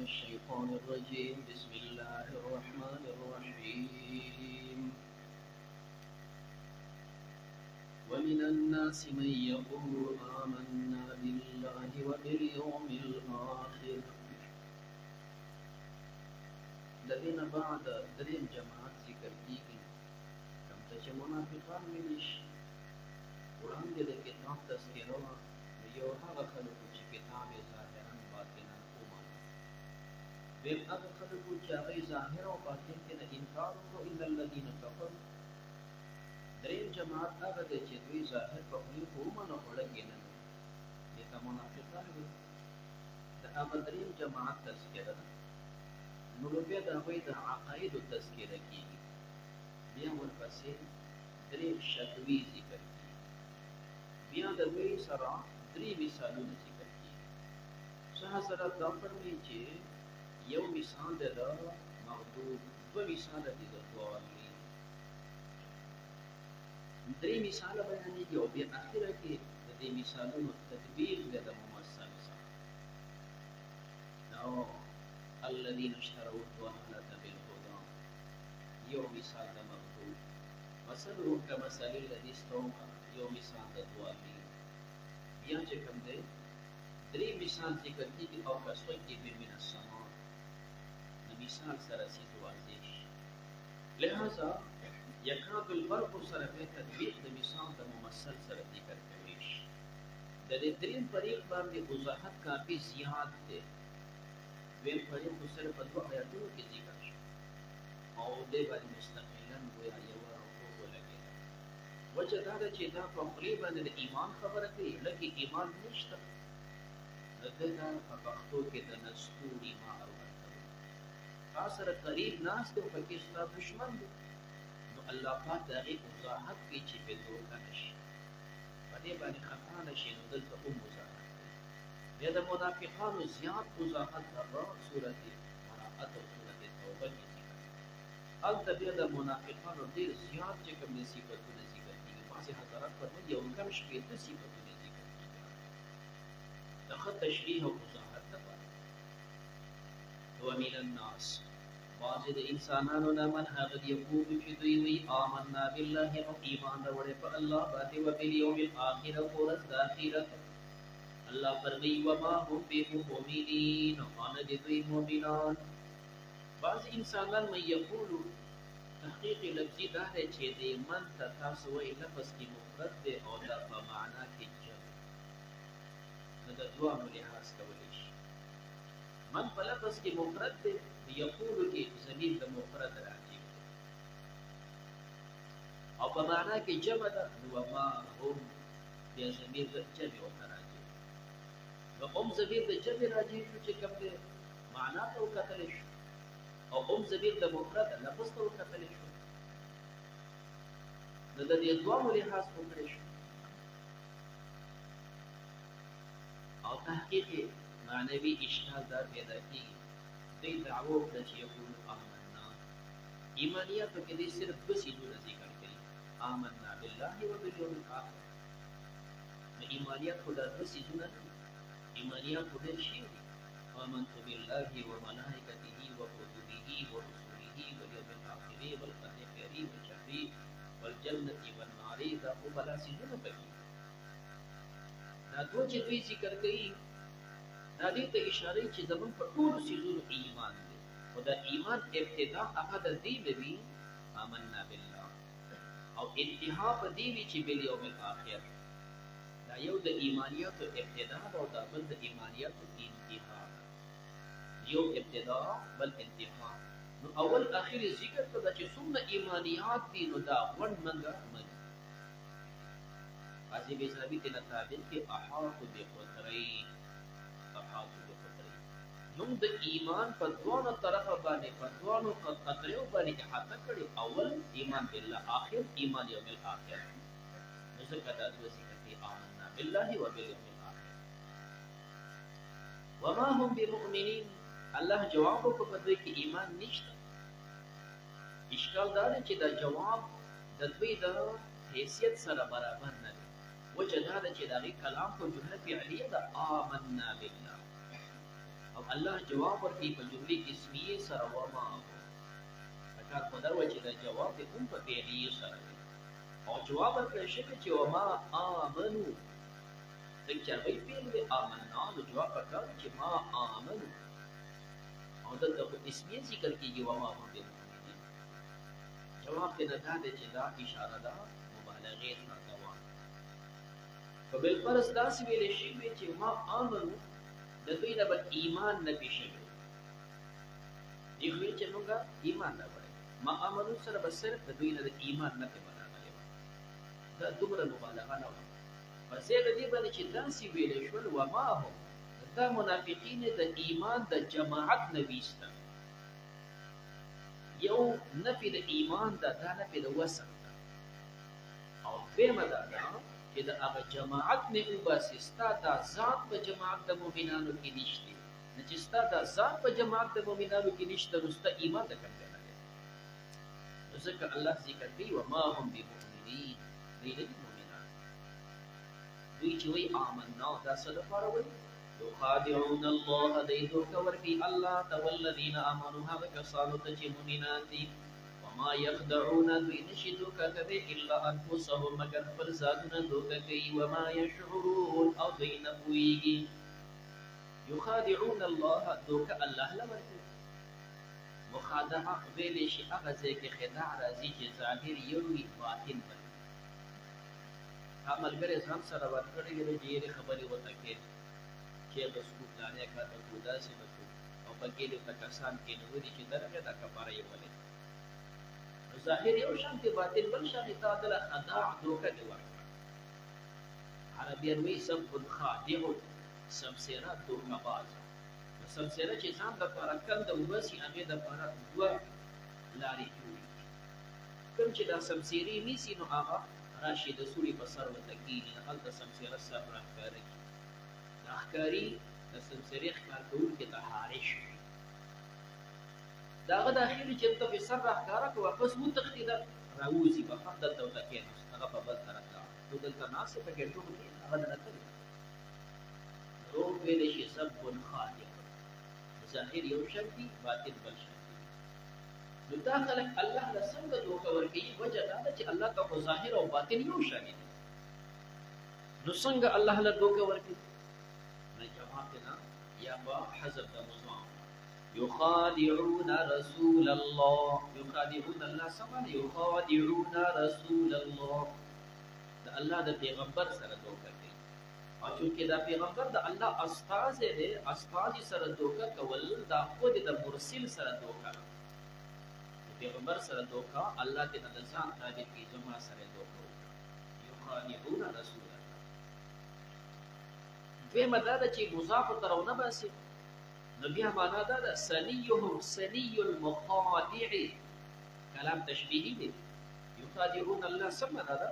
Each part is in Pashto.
الشيطان الرجيم بسم الله الرحمن الرحيم ومن الناس من يقول آمنا بالله وباليوم الآخر الذين بعد درين جماعات ذكر کیږي کوم چې منافقان ویلش وړاندې د کتاب تذکره وه یو هغه خلکو چې کتاب یې ظاهرا باطنا ومانه بل هغه خلکو چې هغه ظاهر او باطن کې نه انکار وکړو الا الذين كفروا دریم جماعت هغه دی چې دوی ظاهر په خوله خو ومنه خوله کې نه دي ته منافقان وي د هغه دریم جماعت تذکره ده نو بیا د هغوی د عقایدو تذکره کېږي بیا ورپسې درې شکوي ذکر کېږي بیا د دوی سره درې مثالونه ذکر کېږي شه حضرت دا فرمایي چې یو مثال دی د مغضوب دوه مثاله دي د ضالین درې مثاله بیانېږي او بیا اخره کې د دې مثالونو تطبیق دی د ممثل سره نو الذين اشتروا الضلالة بالهدى يوم مثال د مغضوب مثلهم كمثل الذي استوقع يوم مثال د ضالین بیا چې کوم دی درې مثال ذکر کېږي او كصيب من السماء د مثال سره سیز واضح لہذا یکاد البرق سره په تطبیق د مثال د ممثل سره ذکر کوي د دې دریم طریق باندې وضاحت کافي زیات دی ویم طریق سره په دوه آیاتونو کې ذکر شو او دې باندې مستقلا ویا یو رکوع ولګیدا وجه دا ده چې دا په خپل باندې د ایمان خبره کوي لکه ایمان نشته دغه په پښتو کې د نستوري ما ورته خاصه قریب ناس ته پکې ستا دشمن دی الله پاک دغه وضاحت کوي چې په دوه نشي په دې باندې خطا نشي نو دلته هم وضاحت کوي بیا د منافقانو زیات وضاحت هغه سورته براءت او سورته توبه کې ذکر هلته بیا د منافقانو ډېر زیات چې کوم صفاتونه ذکر کېږي بعضې حضرات فرمایي یو کم شپېته صفاتونه ذکر کېږي د ښه تشریح او وضاحت لپاره ومن الناس بعض د انسانانو نه من هغه یقول چې دوی وی آمنا بالله او ایمان راوړې په الله باندې او په یوم الاخر او ورځ د اخرت الله فرمایي وما هم بمؤمنین او نه دي دوی مؤمنان بعض انسانان مې یقول تحقیق لفظي دا دی چې د من ته تاسو وایي لفظ کې مفرد دی او دا په معنا کې جمع نو د دوه لحاظ کولی شي من په لفظ کې مفرد دی یقول کې ضمیر د مفرد راځي او په معنا کې جمع ده نو ما هم بیا ضمیر د جمع او راځي نو هم ضمیر د جمع راځي چې کوم دی معنا ته وکتل شي او هم ضمیر د مفرد لفظ ته وکتل شي نو د دې دوه لحاظ وکړي شي او تحقیق معنوي اشکال دا پیدا کیږي دوی دعوه وکړه چې یقولو آمنا ایمانیاتو کې دوی صرف دوه څیزونه ذکر کړي آمنا بالله وبالیوم الآخر نو ایمانیات خو دا دوه څیزونه نه دي ایمانیات خو ډېر شي دي آمنت بالله وملائکته وکتبه ورسله والیوم الآخر والقدر خیر وشر والجنة والنار دا خو بلا څیزونه پکې دا دوه چې دوی ذکر کوي دا دې ته اشاره چې زمون په ټولو څیزونو ایمان دی او دا ایمان ابتدا هغه د دې وی آمنا بالله او انتها په دې وی چې بل یوم الاخر دا یو د ایمانیاتو ابتدا او دا بل د ایمانیاتو انتها یو ابتدا بل انتها نو اول اخر ذکر کړه چې څومره ایمانیات دي نو دا ون منګه مني قاضي بیزابی ته نتابل کې احاط بقدرین احاط بقدرین نو د ایمان په دوه طرفه باندې په دوه قدرو باندې احاطه کړي اول ایمان بالله اخر ایمان یوم الاخر نو څنګه دا د ذکر کې آمنا بالله وبالیوم الاخر وما هم بمؤمنین الله جواب کو په دې کې ایمان نشته اشکال دا دی چې دا جواب د دوی د حیثیت سره برابر نه دی وجه دا ده چې د هغې کلام خو جمله فعلیه ده آمنا بالله او او الله جواب ورکړي په جملې اسمیه سره وما کار په دا و چې دا جواب دې هم په فعلیه سره دی او جواب ورکړی شي چې وما آمنو ځکه چې هغوی فعل دی آمنا نو جواب پکار چې ما آمنو او دلته په اسمیه ذکر کېږي وما هم بمؤمنین جواب دې نه دا دی چې دا اشاره ده مبالغې ته دوام په بالفرض داسې ویلی شوي چې ما آمنو د دوی نه به ایمان نفي شوی دوی خو چې موږ ایمان راوړی ما آمنو سره به صرف د دوی نه د ایمان نفي به راغلی وه دا دومره مبالغه نه وه پس یې د دې باندې چې داسې ویلی شول وما هم دا منافقین د ایمان د جماعت نه ویسته یو نفي د ایمان ده دا نفي د وصف ده او دویمه دا ده چې د هغه جماعت نه وباسي ستا دا ذات په جماعت د مؤمنانو کې نشته نه چې ستا دا ذات په جماعت د مؤمنانو کې نشته نو ستا ایمان د کوم ځای نه دی نو ځکه الله ذکر کوي وما هم بمؤمنین دوی نه دي مؤمنان دوی چې وایي آمنا دا څه لپاره وایي یخادعون الله دوی دوکه ورکوي الله ته والذین آمنوا هغه کسانو ته چې مؤمنان دي وما يخدعون دوی نشي دوکه کوي الا انفسهم مگر خپل ذاتونه دوکه کوي وما يشعرون او دوی نه پوهیږي یخادعون الله دوکه الله له ورکوي مخادعه ویلی شي هغه ځای کې خداع راځي چې ظاهر یو وي باطن بل هغه ملګری ځان سره ورکړی دی ډېرې خبرې ورته کوي چې د سکوت دانې کار وکړو داسې وکړو او پکې دې کسان کېنولي چې درغه دا کفاره یې ولې ظاهر یو شان دی باطن بل شان دی تا دله خداع دوکه دې ورکړه عربیان وایي سب خادع سمسیره دوکه بازه سمسیره چې ځان دپاره کنده وباسي هغې دپاره دوه لارې جوړېږي کوم چې دا سمسیرې نیسي نو هغه راشي د سوري په سر ورته کېږي هلته سمسیره سر راښکاره کړي دا ښکاري د سمسیرې ښکار کوونکي ته حارش وي د هغه داخلي چې ته په سر راښکاره کړه واپس وتښتېده راوځي به هم دلته ورته کېناست هغه په بل طرف لاړ نو دلته ناست په ګټو کې هغه نه تللی روغ ویلی شي سب خادع ظاهر یو شان دي باطن بل شان دي نو دا خلک الله له څنګه دوکه ورکوي وجه دا ده چې الله ته خو ظاهر او باطن یو شان دي نو څنګه الله له دوکه ورکوي نه جواب نه یا با حذف د مضاف يخادعون رسول الله يخادعون الله سمانه يخادعون رسول الله دا الله د پیغمبر سره دوکه کوي او چونکې دا پیغمبر د الله استازی دی استازي سره دوکه کول دا خود د مرسل سره دوکه د پیغمبر سره دوکه الله دې د ځان تابع کړي زما سره دوکه وکړه یخادعون رسول الله دویمه دا ده چې مضاف ته راونه باسي نو بیا معنا دا ده سنیهم سنی المخادع کلام تشبیهی دی یخادعون الله څه معنا ده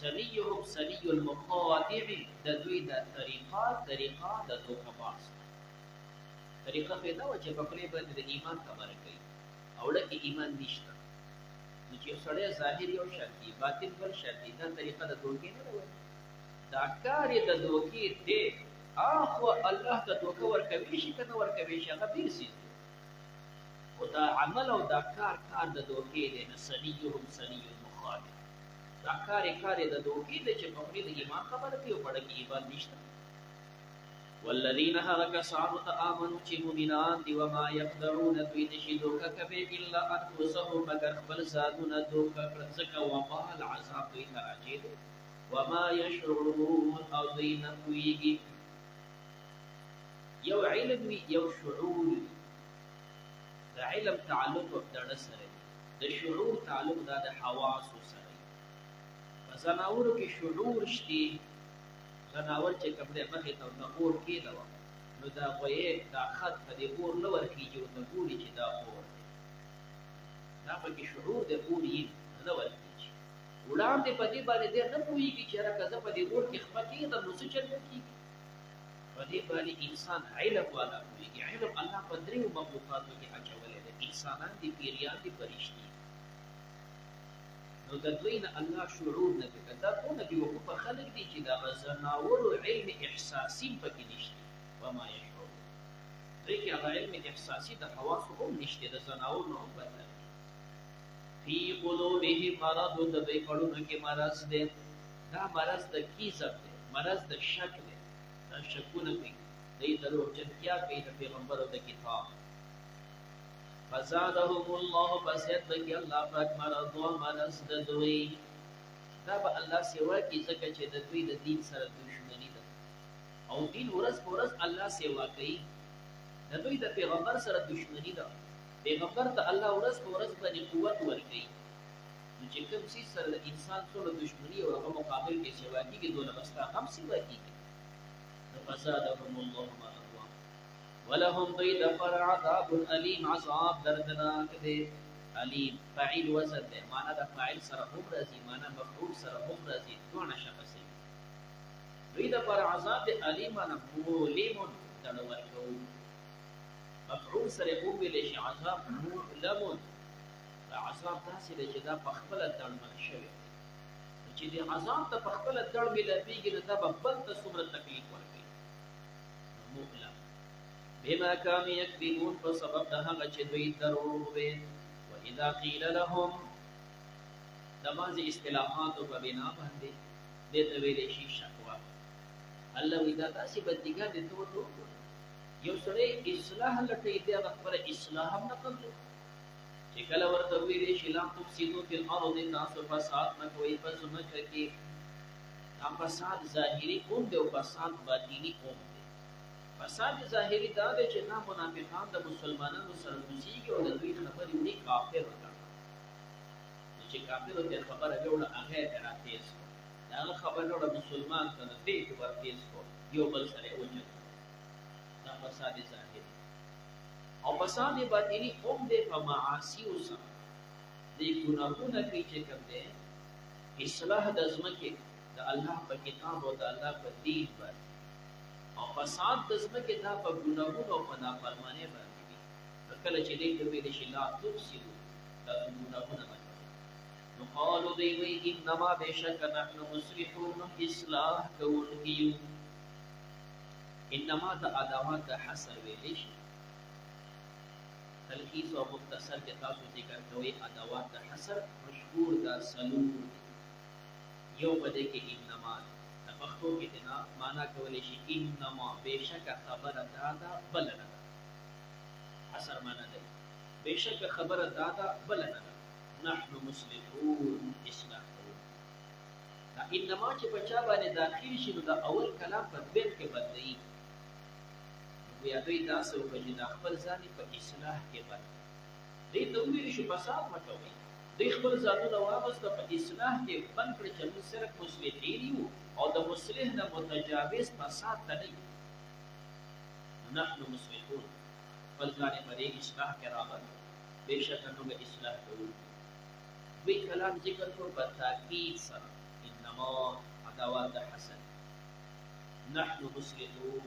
سنیهم سنی المخادع د دوی د طریقه د دوکه باز طریقه پیدا و چې په خپلې باندې د ایمان خبره کوي او لکه ایمان نشته نو چې سړی ظاهر یو شان دي باطن بل شان دي دا طریقه د دوکې نه ده دا کار یې د دوکې دی اخو الله ته دوکه ورکوي شي که نه ورکوي شي هغه بېل څیز دی خو دا عمل او دا کار د دوکې دی نه سنیهم سنی المخادع دا کار یې د دوکې دی چې په خپلې د ایمان خبره کوي او په ډکې ایمان نشته والذین هغه کسانو ته آمنو چې مؤمنان دي وما یخدعون دوی نشي دوکه کوي الا انفسهم مگر خپل ذاتونه دوکه کړه ځکه وبال عذاب دوی ته راجع دی وما یشعرون او دوی نه پوهېږي یو علم وي یو شعور وي د علم تعلق د زړه سره دی د شعور تعلق دا د حواسو سره دی په ځناورو کې شعور شته ځناور چې کوم دی مخې ته ورته اور کېږدوه نو دا غویی دا خط په دې اور نه ورخېږي ورته ګوري چې دا اور دی دا پکې شعور د اور یي نه ورخېږي وړاندې په دې باندې دی نه پوهېږي چې یاره که زه په دې اور کې خپه کېږدم نو څه چل به کېږي په دې باندې انسان علم والا پوهېږي علم الله په دریو مخلوقاتو کې اچولی دی انسانان دي پیریان دي فرشتي نو د دوی نه الله شعور نه کوي دا ټول بیوقوفه خلک دي چې د ځناورو علم احساسي پکې نشته وما یشعرون دوی کې هغه علم احساسي د حواسو هم نشته، د زناورو هم بدل فی قلوبهم مرض، د دوی پړونو کې مرض دی. دا مرض د کیزب دی، مرض د شک دی، دا شکونه کوي، دوی دروغجنتیا کوي د پیغمبر او د کتاب. فزادهم الله، پس زیات بکړي الله پاک مرض و مرض د دوی. دا به الله سیوا کوي ځکه چې د دوی د دین سره دشمني ده، او دین ورځ په ورځ الله سیوا کوي. د دوی د پیغمبر سره دشمنی ده، پیغمبر ته الله ورځ په ورځ باندې قوت ورکوي. نو چې کوم څیز سره د انسان سره دشمني او هغه مقابل کې سیوا کېږي، دونه به ستا هم سیوا کېږي. نو فزادهم الله مرضا ولهم دوی دپاره عذاب علیم، عذاب دردناک دی. علیم فاعل وزن دی، معنا د فاعل سره هم راځي، معنا مفعول سره هم راځي، دواړه شخص دي. دوی دپاره عذاب دی، علیم معنا مؤلم دړه ورکوي. مفعول سره هم ویلی شي عذاب مؤلم، دا عذاب داسې دی چې دا په خپله دړمن شوی، چې د عذاب ته په خپله دړ میلاپېږي، نو دا به بل ته څومره تکلیف ورکوي. مؤلم بما كانوا يكذبون، په سبب د هغه چې دوی دروغ ویل. واذا قیل لهم، د بعضې اصطلاحاتو په بنا باندې دې ته ویلی شي شکوه. الله وایي دا داسې بندګان دي، ته ورته وګوره، یو سړی اصلاح لټوي، دی هغه خپله اصلاح هم نه قبلوي. چې کله ورته ویلی شي لا تفسدوا فی الارض، تاسو فساد مه کوئ په ځمکه کې. دا فساد ظاهري هم دی او فساد باطني هم دی. فساد ظاهري دا دی چې دا منافقان د مسلمانانو سره اوسېږي او د دوی خبرې وړي کافر وګڼي. نو چې کافرو ته خبره وړه، هغه یې راتېز کړو، د هغه خبره وړه مسلمان ته نو دې ته ورتېز کړو، یو بل سره یې وجل. دا فساد ظاهري. او فساد باطني هم دی په معاصیو سره، دوی ګناهونه کوي چې کوم دی اصلاح د ځمکې د الله په کتاب او د الله په دین باندې، او فساد د ځمکې دا په ګناهونو او په نافرمانۍ باندې دي. نو کله چې دوی ته ویلی شي لا تفسدوا، دا ګناهونه مه کوئ، نو قالو دوی وایي انما بېشکه نحن مصلحون، اصلاح کوونکي یو. انما د ادوات د حصر ویلی شي، تلخیص او مختصر کې تاسو ذکر کوئ. ادوات د حصر مشهور دا څلور دي. یو په دې کې انما ده، د پښتو کې د نه معنا کولی شي انما، بېشکه خبره دا ده بله نه ده. حصر معنا دی بېشکه خبره دا ده بله نه ده. نحن مصلحون، اصلاح کوونکي. دا انما چې په چا باندې داخل شي، نو د اول کلام په دویم کې بدلوي. یا دوی داسې وکړه چې دا خپل ځان یې په اصلاح کې بند کړي. دوی ته وویل شي فساد مه کوئ، دوی خپل ځانونه واغوسته په اصلاح کې بند کړي چې موږ صرف مصلحین یو او د مصلح نه متجاوز فساد ته نه یو. نحن مصلحون، خپل ځان یې په دې اصلاح کې رابند، بېشکه موږ اصلاح کوونکي. دوی کلام ذکر کړو په تاکید سره، انما ادوات د حصر. نحن مصلحون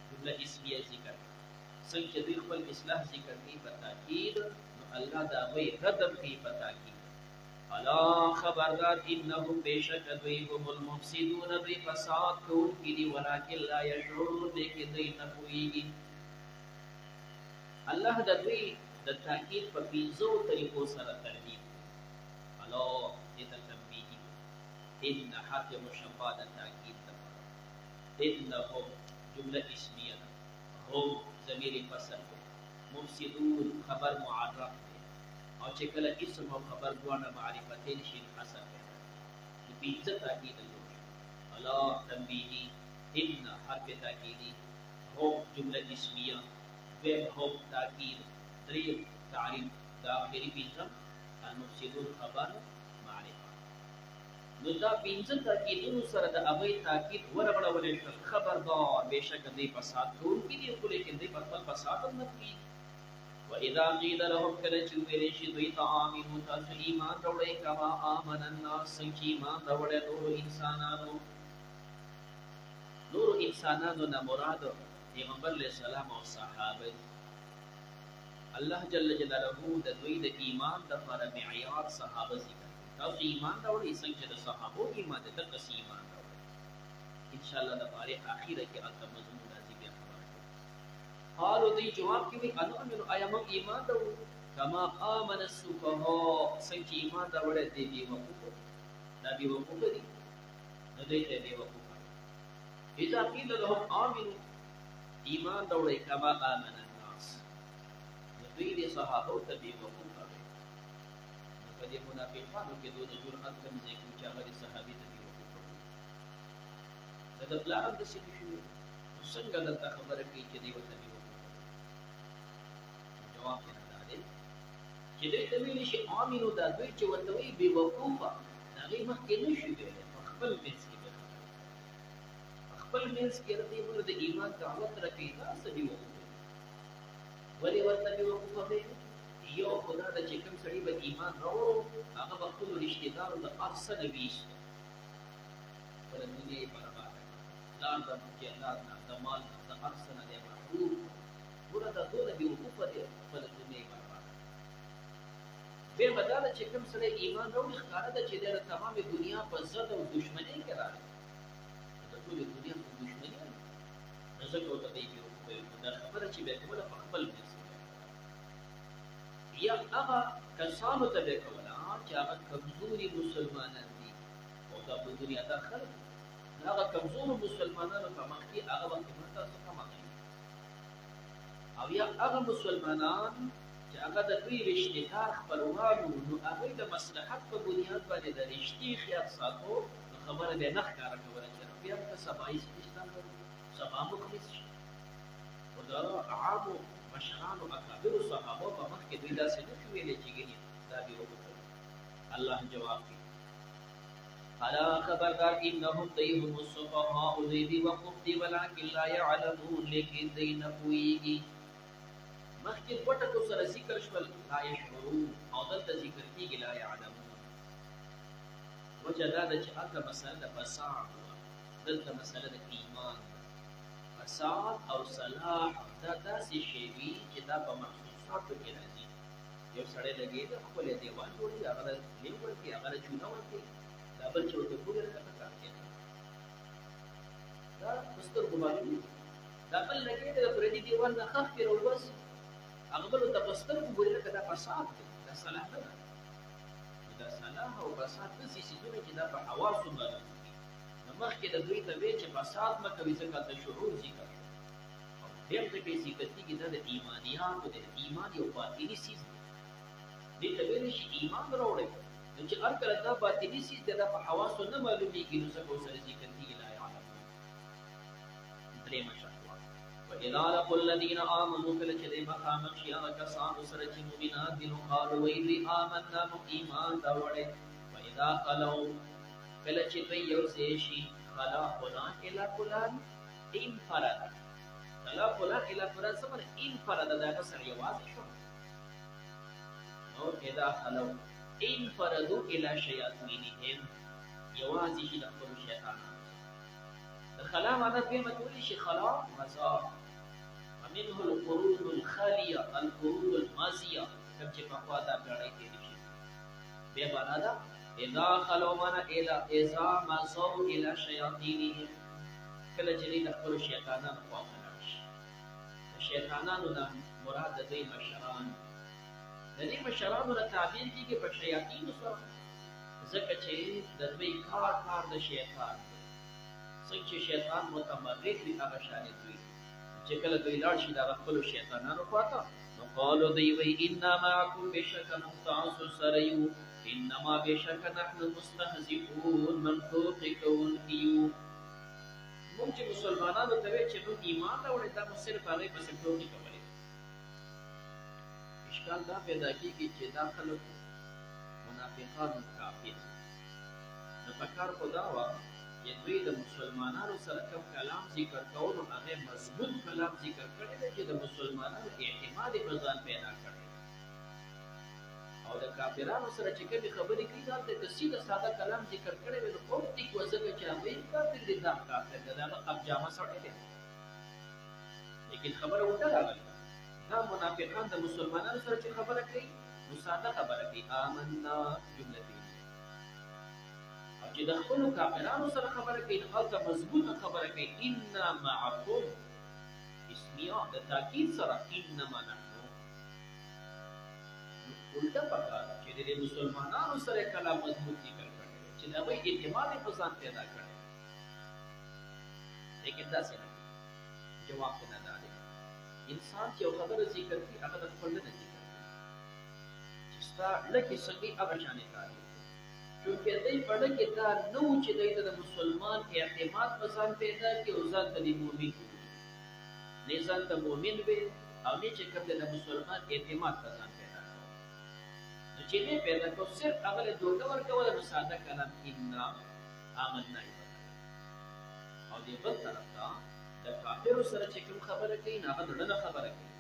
جمله اسمیه ذکر، څنګه چې دوی خپل اصلاح ذکر کوي په تاکید، نو الله د هغوی ردم کوي په تاکید. الا خبردار انهم بېشکه دوی هم المفسدون، دوی فساد کوونکي دي، ولکن لا یشعرون، لیکن دوی نه پوهېږي. الله د دوی د تاکید په پنځو طریقو سره تردید کوي. الا دې ته تنبیهي، ان حرف مشبه د تاکید دپاره، انهم جمله اسمیه ده، هم ضمیر فصل دی، مفسدون خبر معرف دی، او چې کله اسم او خبر دواړه معرفتین شي حصر دی. د پنځه تاکید جوړ شو. الا تنبیهي، ان حرف تاکیدي، هم جمله اسمیه، دویم هم تاکید، دریم تعریف، د آخري پنځم المفسدون خبر معرفه. نو دا پنځه تاکیدونو سره د هغوی تاکید ورغړولی شول. خبردار بېشکه دوی فساد کوونکي دي، خو لیکن دوی په خپل فساد هم نه پوهېږي. واذا قیل لهم، کله چې وویلی شي دوی ته آمنو، تاسو ایمان راوړئ کما آمن الناس، څنګه چې ایمان راوړی نورو انسانانو. نورو انسانانو نه مراد پیغمبر علیه السلام او صحابه دي. الله جل جلاله د دوی د ایمان دپاره معیار صحابه ذکر. تاسو ایمان راوړئ څنګه چې د صحابو ایمان دی، دقسې ایمان راوړئ. انشاءالله د بارې اخیره کې هلته مضمون راځي، بیا خبره کوو. قالو دی جواب کې وی انؤمن آیا موږ ایمان راوړو کما آمن السفهاء څنګه ایمان راوړل دی دی وقوف دا دی وقوف دی نو دی ته دی وقوف اذا قيل لهم آمنوا ایمان راوړی کما آمن الناس نو دوی د صحابه ته دی وقوف راوړي نو په دې منافقانو کې دوی د جرأت کم ځای کې چې هغه صحابي ته دی وقوف راوړي دا د بلار د سې شي څنګه دلته خبره کوي چې دی وته جواب یې نه دی چې دوی ته ویل شي امینو دا دوی چې ورته وي بې وقوفه د هغې مخکې نه شي ویلی په خپل منځ کې به خپل منځ کې دې موږ د ایمان دعوت راکوي دا څه بې وقوفه ولې ورته بې وقوفه دی یو خو دا ده چې کوم سړي به ایمان راوړو هغه به خپلو رشتې دارو د هر څه نه ویسته خپله دنیا یې برباده پلار د اولاد نه د مال نه د هر څه نه دی محروم ګوره دا دونه بې وقوفه دی خپله دنیا یې برباده بیا به دا ده چې کوم سړی ایمان راوړي ښکاره ده چې دی د تمامې دنیا په ضد او دشمنۍ کې راغلی د ټولې دنیا په دشمني نو ځکه ورته دی بې وقوفه وي دا خبره چې به یې کوله په خپل منځ یا هغه کسانو ته به یې کوله چې هغه کمزوري مسلمانان دي او دا په دنیا دا خلک هغه کمزورو مسلمانانو په مخ کې هغه وخت موږ تاسو کم اخلي او یا هغه مسلمانان چې هغه د دوی رشتې کار خپلوانو نو هغوی د مصلحت په بنیاد باندې د رشتې خیال ساتو نو خبره به یې نه ښکاره کوله چې بیا به سبایي سیستان لرو سبا مخلص شي خو د عامو مشرانو اکابرو صحابو په مخ کې دوی داسې نه شو ویلی چې ګینې دا بې وکړل الله جواب کوي الا خبردار انهم دیهم الصفهاء دوی دی وقوف دی ولکن لا يعلمون لیکن دی نه پوهېږي مخکې دوه ټکو سره ذکر شول لا یشعرون او دلته ذکر کېږي لا یعلمون وجه دا ده چې هلته مسله د فساد وه دلته مسله د ایمان فساد او صلاح دا داسې شی وي چې دا په مخصوصاتو کې راځي یو سړی لګېده خپل دیوال جوړوي هغه له لیم ورکوي هغه له چونه ورکوي دا بل چې ورته ګوري لکه کار کوي دا په سترګو معلومېږي دا بل لګېده د پردي دیوال نه خښ کړي راوباسي هغه بل ورته په سترګو ګوري لکه دا فساد دی دا صلاح نه ده دا صلاح او فساد داسې څیزونه چې دا په حواسو معلومېږي نو مخکې د دوی ته ویل چې فساد مه کوئ ځکه هلته شعور ذکر شو او دېم ټکی ذکر کېږي دا د ایمانیاتو دی ایمان یو باطني څیز دی دې ته ویلی شي ایمان راوړئ نو چې هر کله دا باطني څیز دی دا په حواسو نه معلومېږي نو ځکه ورسره ذکر کېږي لا یعلمون درېیمه شرط وإذا لقوا الذين آمنوا کله چې دوی مخامخ شي هغه کسانو سره چې مؤمنان دي نو قالوا وایي دوی آمنا موږ ایمان راوړی وإذا خلوا کله چې دوی یو ځای شي خلا فلان الی فلان انفرد خلا فلان الی فلان څه معنی انفرد د هغه سره یوازې شو نو اذا خلوا انفردوا الی شیاطینهم یوازې شي د خپلو شیطانانو خلا معنی دویمه کولی شي خلا مزار ومنه القرون الخاليه القرون الماضيه کوم چې پخوا دا ګڼۍ تېرې شي بیا معنا ده اذا خلوا معنی اذا مزوا الى شیاطینهم کله چې دوی د خپلو شیطانانو خوا ته لاړ شي د شیطانانو نه مراد د دوی مشران د دې مشرانو نه تعبیر کېږي په شیاطینو سره ځکه چې د دوی کار د شیطان څنګه چې شیطان متمرد وي هغه شانې دوی چې کله دوی لاړ شي د هغه خپلو شیطانانو خواته نو قالو دوی وایي انا معکم بېشکه موږ ستاسو سره یو انما بېشکه نحن مستهزئون منطوقې کوونکي یو موږ چې مسلمانانو ته وایي چې موږ ایمان راوړی دا مو صرف هغې پسې ټوکې کولې اشکال دا پیدا کېږي چې دا خلک منافقان کافر نو پکار خو دا وه چې دوی د مسلمانانو سره کوم کلام ذکر کولو هغې مضبوط کلام ذکر کړی دی چې د مسلمانانو اعتماد یې په ځان پیدا کړی او د کافرانو سره چې کومې خبرې کوي دا هلته که سیده ساده کلام ذکر کړی وي نو اوتیک وه ځکه چې هغوی کافر دي دا کافر دی د هغه قبجامه سړی دی لیکن خبره الټه راغلې دا منافقان د مسلمانانو سره چې خبره کوي نو ساده خبره کوي آمنا جمله دی چې د خپلو کافرانو سره خبره کوي نو هلته مضبوطه خبره کوي انا معکم اسمیه د تاکید سره انما نحن الټا پکار چې د مسلمانانو سره کلام مضبوط ذکر کړي چې دا به اعتماد په ځان پیدا کړي لیکن دا څنګه جواب نه دی انسان چې خبره ذکر کوي هغه د خپل نه ذکر کوي چې ستا لکه څنګه هغه شانې کار چونکه دوی په لکه دا نو چې دوی د مسلمان اعتماد په ځان پیدا کړي او ځان ته د مؤمن نه ځان ته مؤمن وي او نه چې کوم د مسلمان اعتماد په ځان پیدا کړي نو چې نه پیدا کو صرف هغه له دوه ورکول نو ساده کلام ان آمنا او دې بل طرف ته د کافرو سره چې کوم خبره کوي هغه دړنه خبره کوي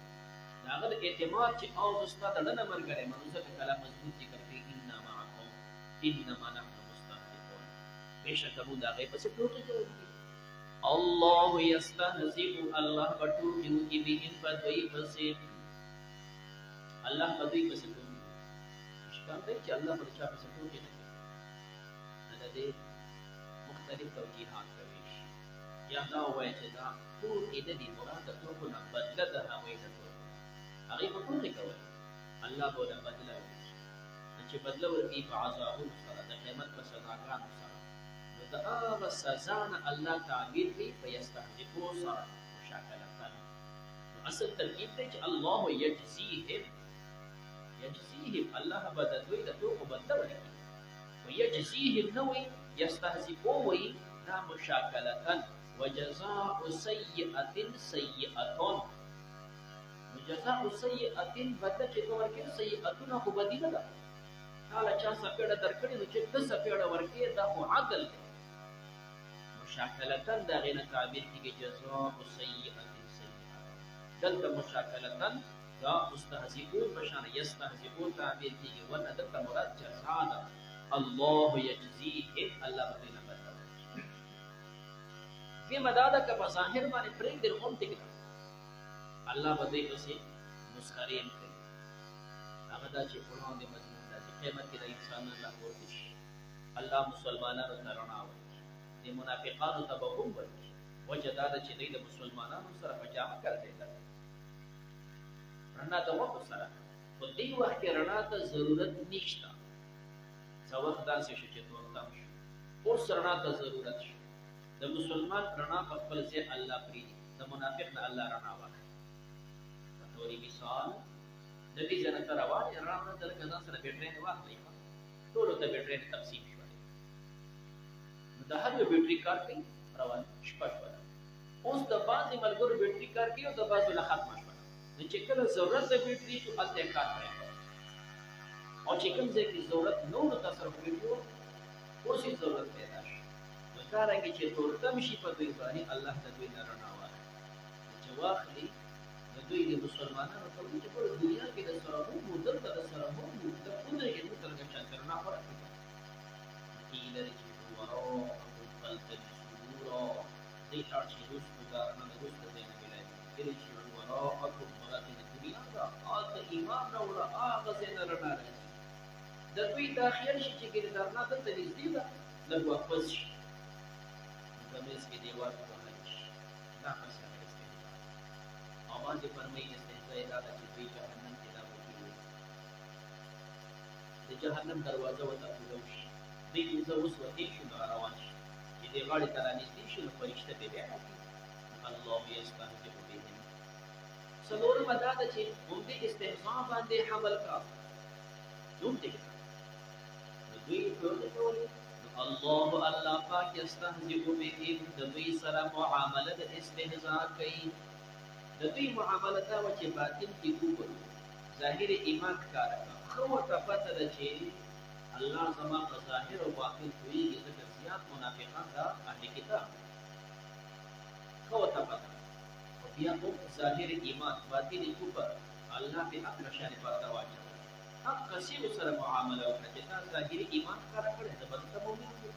هغه د اعتماد چې او استاد دړنه مرګره منځه کلام مضبوط ذکر کوي ان معكم انما نحن مستهزئون بشک ابو دا غي پس ټوټه کوي الله يستهزئ الله بټوټي کی بهم فدوی پسې الله بدوی پسې کوي ښکار دی چې الله پر چا پسې ټوټه نه کوي دا دې مختلف توجیهات کوي یا دا وایي چې دا ټول دې دې مراد د ټول نه بدله ده هغه ته هغه په کوم ځای کوي الله به دا بدله ورکړي چې بدله ورکړي په عذابونو سره د قیامت په سزاګانو سره نو دا هغه سزا نه الله تعبیر کوي په یستحقو سره مشاکله کوي نو اصل ترکیب دی چې الله یجزیهم الله به د دوی د ټول بدله ورکړي ويجزيهم نوي يستهزئون لا مشاكلة وجزاء سيئة سيئة وجزاء سيئة بدل چې ورکې سيئتونه خو بدینه ده حالا چا سپېړه درکړي نو چې د سپېړه ورکې دا خو عدل دی مشاکلة دا غینه تعبیر کېږي جزاء سيئة سيئة دلته مشاکلة دا مستهزئون بشان يستهزئون تعبیر کېږي ورنه دلته مراد جزاء ده الله يجزيهم الله بدینه بدل في مداده که په ظاهر باندې پرېږ دل هم ټیک ده الله بدې پسې مسخرین کوي هغه دا چې قرآن دې مضمون دا چې قیامت کې د انسان الله ورته شي الله مسلمانانو ته رڼا ورکړي د منافقانو ته به هم ورکړي وجه دا ده چې دوی د مسلمانانو سره په جامه کرځي رڼا د وخت سره په دې وخت کې رڼا ته ضرورت نشته څو وخت داسې شي چې تورتم شي اوس رڼا ته ضرورت شي د مسلمان رڼا په خپل ځای الله پریږدي د منافق نه الله رڼا واخلي په توري مثال د دې جنت روان رڼا د ځان سره بیټري نه واخلي ټول ته بیټري تقسیم شي نو د هر یو بیټري کار کوي روان شپه اوس د بعضې ملګرو بیټري کار کوي او د بعضو نه ختمه شوه نو چې کله ضرورت د بیټري شو هلته یې کار کوي او چې کوم ځای کې ضرورت نه ورته تصرف کوي اوس یې ضرورت پیدا شي نو دارنګې چې تورتم شي په دوی باندې الله د دوی نه رڼا واخلي چې واخلي د دوی د مسلمانانو ته وایي چې ټوله دنیا کې د سره هم دلته د سره هم د ټوله یې موږ ته لږه چا رڼا ورکړي قیل چې وراءکم فالتمسوا دې لاړ شي وروستو دا رڼا د وروسته ځای نه ملایي کله چې وراءکم مراد د دنیا ده هلته ایمان راوړه هغه ځای نه رڼا راځي د دوی داخل شي چې ګیرې د رڼا دلته نږدې ده لږ واپس شي د منځ کې دیوال ووهل شي دا مسله استهزاء او باندې فرمایي استهزاء دا ده چې دوی جهنم کې دا وکړي د جهنم دروازه ورته کولو شي دوی اوزه اوس وتې شي نو روان شي چې دې غاړې ته رانږدې شي نو فرشته پرې بیا الله یستهزئ بهم څلورمه دا ده چې همدې استهزاء باندې حمل کا دومره دوی ټول الله پاک یستهزئ بهم د دوی سره معامله د استهزاء کوي د دوی معامله دا و چې باطن کې کفر ظاهر ایمان ښکاره کړه ښه ورته پته ده چې الله زما په ظاهر او باطن پوهېږي ځکه زیات منافقان دا اهل کتاب ښه ورته پته خو بیا هم ظاهر ایمان باطن کفر الله پې هغه شانې پرده واچوي حق کسیو سره معامله وکړه چې تا ظاهري ایمان ښکاره کړی د بل ته مؤمن دی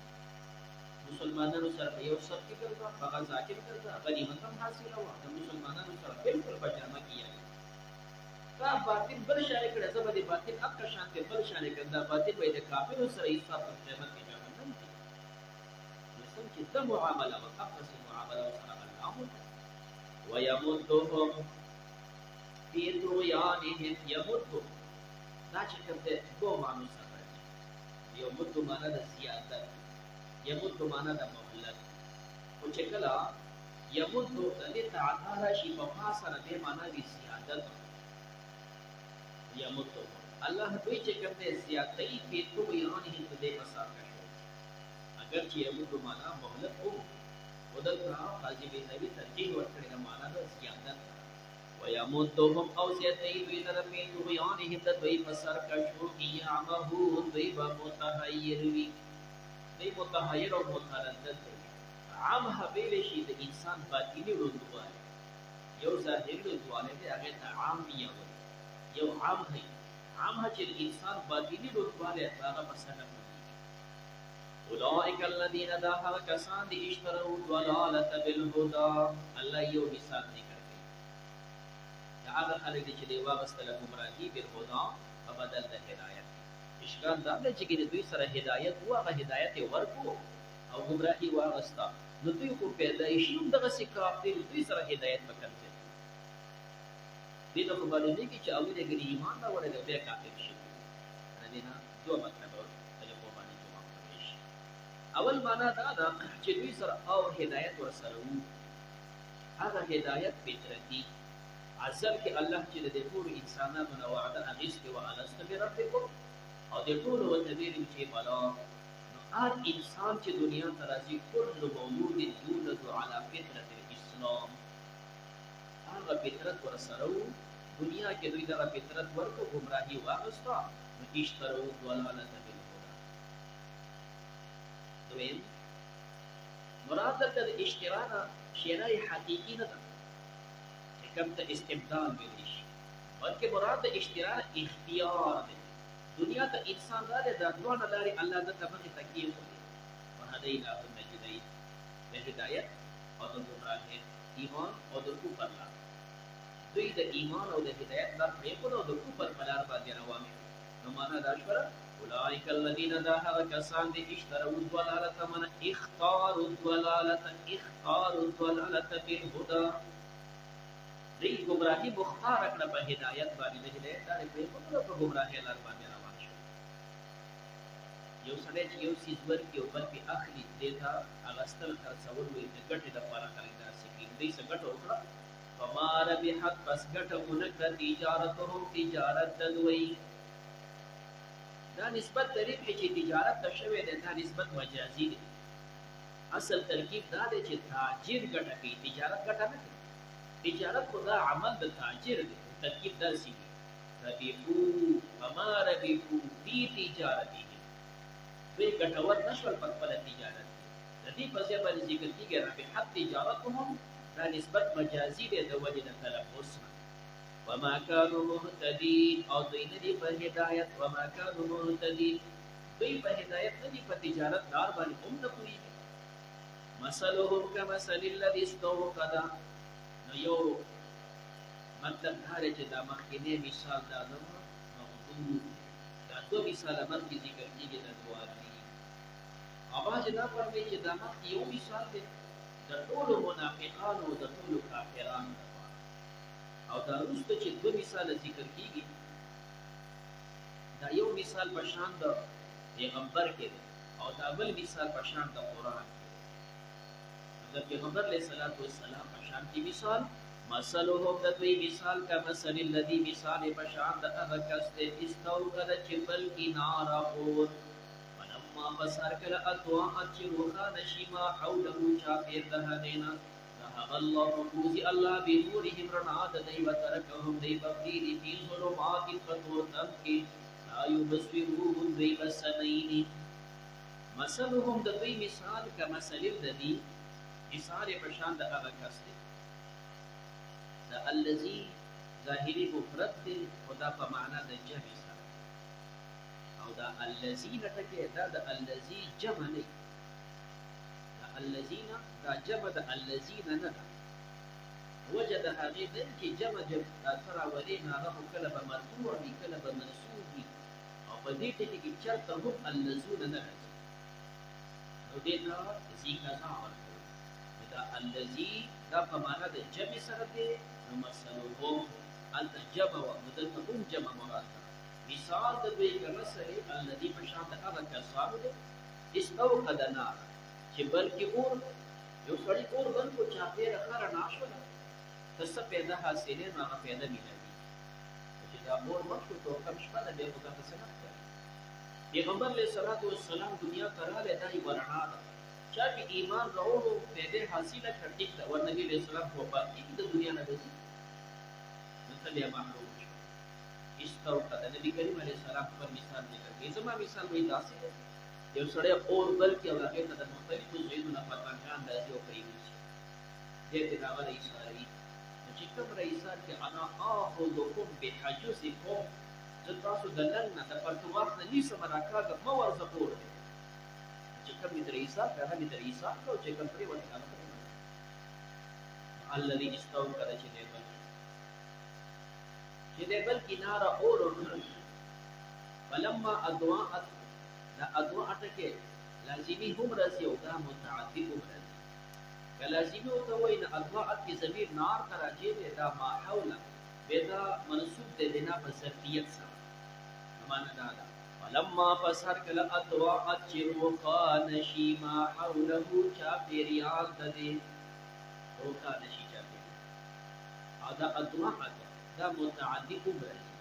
مسلمانانو سره په یو صف کې ګرځه هغه ذاکر ګرځه غنیمت هم حاصله وه د مسلمانانو سره بلکل په جامه کې یې تا باطل بل شانې کړی زه به د باطل هغه شانتې بل شانې کړم دا باطل به یې د کافرو سره حساب په قیامت کې جهنم کې نو څنګه چې ده معامله وه هغسې معامله ورسره الله وکړه ويمدهم في طغيانهم يمد دا چې کوم دی دوه معنو سره راځي. یمد معنا د زیادت، یمد معنا د مهلت. او چې کله یمد د دې تعالی راشي په ما سره دې معنا وي زیادت. یمد الله دوی چې کوم دی زیاتې په طغیانهم د دې مسار شو. اگر چې یمد معنا مهلت وو ودلته قاضي بيزاوي ترجیح ورکړي د معنا د زیادت. ويمدهم او زیاتې دوی لره په طغیانهم د دوی په سر کشو کې یعمهون دوی به متحیر وي، دوی متحیر او متردد وي. عامه ویل شي د انسان باطني ړوندوالی، یو ظاهري ړوندوالی دی هغې ته عام یا یو عام دی. عامه چې د انسان باطني ړوندوالی هغه په سره اولئک الذین دا هغه کسان دي اشتروا الضلالة بالهدى. الله یو مثال ذکر کوي دا هغه خلک دي چې دی واغستله ګمراهي بالهدى په بدل د هدایت. اشکال دا دی چې دوی سره هدایت و، هغه هدایت یې ورکړو او ګمراهي واغسته، نو دوی خو پیدایشي هم دغسې کافر، دوی سره هدایت به کوم ځای دې ته خو معلومېږي چې اول یې ګنې ایمان راوړی دی او بیا کافر شوي. د دې نه دوه مطلب اول معنا دا ده چې دوی سره او هدایت ورسره وو، هغه هدایت فطرتي. اصل کې الله چې د ټولو انسانانو نه وعده اخیستې وه الست بربکم، او د ټولو ورته ویلي چې بلا. نو هر انسان چې دنیا ته راځي کل مولود یولد علی فطرة الاسلام، هغه فطرت ورسره وو. دنیا کې دوی دغه فطرت ورکړو، ګمراهي واغسته، نو اشتروا الضلالة بالهدى. دویم مراد دلته د اشترا نه شرای حقیقي نه ده چې کوم ته استبدال ویلی شي، بلکې مراد د اشترا اختیار دی. دنیا ته انسان راغلی، دا دواړه لارې الله دلته مخې ته کېښودې. وهدیناه النجدین، د هدایت او د ګمراهۍ، ایمان او د کفر لار. دوی د ایمان او د هدایت لار پرېښوده او د کفر په لار باندې روان شو. نو معنا دا شوله اولئک الذین دا هغه کسان دي اشتروا الضلالة من اختاروا الضلالة بالهدى. دوی ګمراهي مختاره کړه په هدایت باندې، د هدایت لارې پرېښودله، په ګمراهۍ لار باندې روان شو. یو سړی چې یو څیز ورکړي او بل پرې اخلي، دې ته اخیستل خرڅول وایي. د ګټې دپاره خلک داسې کوي. دوی څه ګټه وکړه، فما ربحت، پس ګټه ونه کړه، تجارتهم، تجارت د دوی. دا نسبت د ربح چې تجارت ته شوی دی، دا نسبت مجازي دی. اصل ترکیب دا دی چې تاجر ګټه کوي، تجارت ګټه نه کوي. تجارت خو دا عمل د تاجر دی. ترکیب داسې وي ربحو فما ربحو فی تجارتهم، دوی ګټور نه شول په خپله تجارت کې. د دې په ځای باندې ذکر کېږي ربحت تجارتهم، دا نسبت مجازي دی د وجې د تلفظ نه. وما كانوا مهتدين، او دوی نه دي په هدایت. وما كانوا مهتدين، دوی په هدایت نه دي، په تجارت لار باندې هم نه پوهېږي. مثلهم كمثل الذي استوقد، نو یو مطلب دا دی چې دا مخکینی مثال دا نه محدود، دا دوه مثاله مخکې ذکر کېږي د دوالي. او بعضې دا فرمایي چې دا مخکې یو مثال دی د ټولو منافقانو او د ټولو کافرانو لپاره، او دا وروسته چې دوه مثاله ذکر کېږي، دا یو مثال په شان د پیغمبر کې دی او دا بل مثال په شان د قرآن کې دی. د پیغمبر علیه السلام په شان کې مثال، مثلهم د دوی مثال کمثل الذي، مثال په شان د هغه کس دی استوقد چې بل کې ناره اور، فلما بسر کله اطاعت چې روښانه شي ما حوله چاپېر د هغې نه، ذهب الله بوزي الله بنورهم رڼا د دوی وترکهم دوی به پرېږدي فی ظلمات په تورتم کې لا یبصرون دوی به سنیني. مثلهم د دوی مثال کمثل الذي، مثال یې په شان د هغه کس دی. د الذي ظاهري مفرد دی خو دا په معنا د جمع سره، او دا الذین ټکی دا د الذي جمع نه، دا الذین دا جمع د الذین نه ده. وجه د هغې دی چې جمع دا څه راولي نو هغه خو کله به مرفوع وي کله به منصوب وي، او په دې ټکي کې چېرته هم الذون نه راځي، نو دې ته ذی قضا ورکوي. د دا الذي دا په معنا د جمع سره دی نو مثلهم هلته جمع وه نو دلته هم جمع مراد ده مثال د دوی کنه سړي الذي په شان د هغه کسانو دی استوقد نار چې بلکې اور یو سړي اور بل کو چاپېره ښه رڼا شوله ته څه پیدا حاصلې نو هغه پیدا میلاوي چې دا اور مړ شو توکم شپه ده بیا خو دغه څه نه ښکاري پیغمبر علیه الصلاة والسلام دنیا ته راغلی دا یوه رڼا ده چا چې ایمان راوړو پیدا حاصله کړه ټیک ده ور نبي علیه السلام وفات کېږي د دنیا نه ځي نو ته بیا محروم شو استوقد نبي کریم علیه السلام خپل مثال ذکر کوي زما مثال وایي داسې دی یو سړی اور بل کې او هغې ته د مختلفو ځایونو نه پتنګان راځي او پرېوځي دې ته د هغه رئیس راوي نو چې کوم رئیسان چې انا آخذکم بحجزکم زه تاسو د لنګ نه د پرتوغاښ نه نیسم راکاږم مه ورځه پور چې کوم مې د رئیسان کړه هغه مې د رئیسان کړه او چې کوم پرېوځي هغه پرېوځي الذي استوقد چې دی بل چې دی بل کناره اور فلما اضاءت دا اضواء ټکي لازمي هم راځي او دا متعدي هم راځي که لازمي ورته وایي نه اضواء کې ضمیر نار ته راجع دی دا ما حوله بیا دا منصوب دی بنا په ظرفیت سره معنا دا ده فلما پس هر کله اضواءت چې روښانه شي ما حوله چاپېریال د دې روښانه شي چاپېریال او دا اضواء دا متعدي هم راځي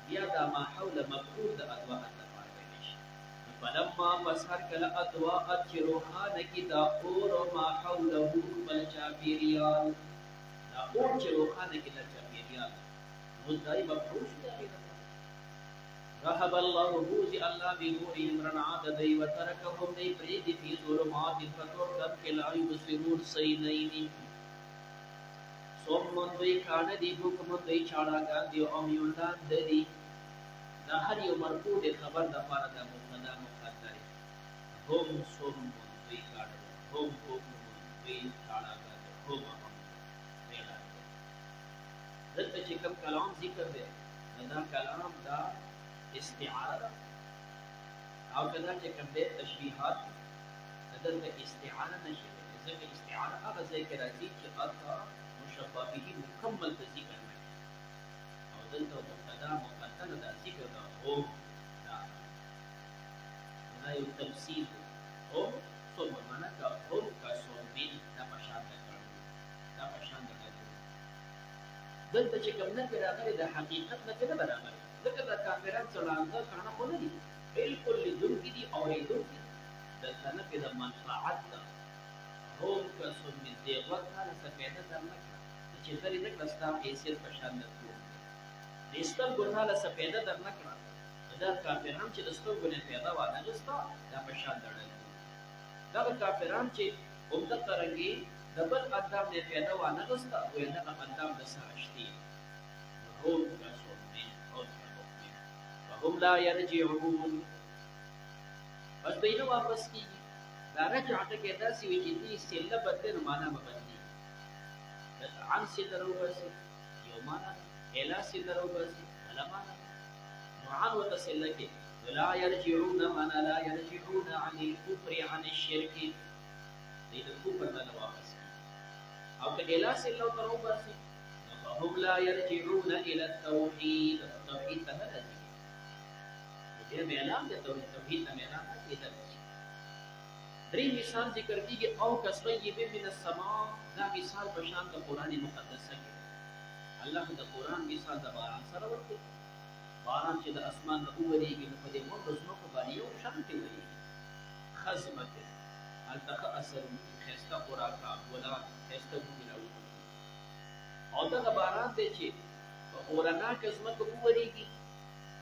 بیا دا ما حوله مفعول د اضواء فلما پس هر کله اضواءت چې روښانه کي دا اور ما حوله خپل چاپېریال دا اور چې روښانه کي دا چاپېریال نو دای مفعول شو رهب الله بوزي الله بنورهم رڼا د دوی وترکهم دی پرېږدي فی ظلمات په تورتم کې لا یبصرون صینین صم دوی کاڼه دي بکم دوی چاړاګان دي او عمیون ړانده دي دا هر یو مرفوع د خبر دپاره د مبتدا مقدر هم صم دوی کاڼه دي هم بکم دوی چاړاګان دي هم عمیون دلته چې کوم کلام ذکر دی دا کلام دا استعاره او کدا چې کوم دی تشبیهات دلته استعاره نشي ځکه استعاره هغه ځای کې راځي چې هغه مشبه به مکمل ذکر نه او دلته مبتدا مقدر دا ذکر دا او دا یو تفصیل او ثم معنا کا هم کا صومین دا پشان دا کړو دا پشان دا کړو دلته چې کوم نه راغلي د حقیقت نه کنه برابر ځکه دا کافران څلانځه کانه خو نه دي بالکل لیدون کې دي اورېدون کې دلته نه کې د منفعت ده هم کا صومین دی وکاله څه پیدا درنه چې ترې نه کړه ستا حیثیت په شان نه کړو د سترګو تاله څه پیدا درنه کړه دا کافران چې د سترګو نه پیدا وانهغسته دا په شان دړل دغه کافران چې همدغه رنګې د بل اندام نه پیدا وانهغسته وایي دغه اندام د سره شتي هم کصومین فهم لا یرجعون بس دوی نه واپس کېږي دا رجع ټکی داسې وي چې دې سله بدلې نو معنا به بدلېږي عن سله راوباسي یو معنا اله سله راوباسي بله معنا نو عن ورته سله کې لا یرجعون معنا لا یرجعون عن الکفر عن الشرک دوی د کفر نه واپس او که اله سله ورته راوباسي نو فهم لا یرجعون الى التوحید توحید ته نه راځي دې اعلان د توحید ته اعلان کېدل درې مثال ذکر کیږي او کصیب من السماء دا مثال په شان د قران مقدسه کې الله د قران مثال د باران سره ورته باران چې د اسمان نه وریږي نو په دې موږ زموږ باندې یو شان کې وریږي خزمت التقى اثر خسته خوراکا ولا خسته ګورو او دا باران ته چې په قرانا کې زموږ وریږي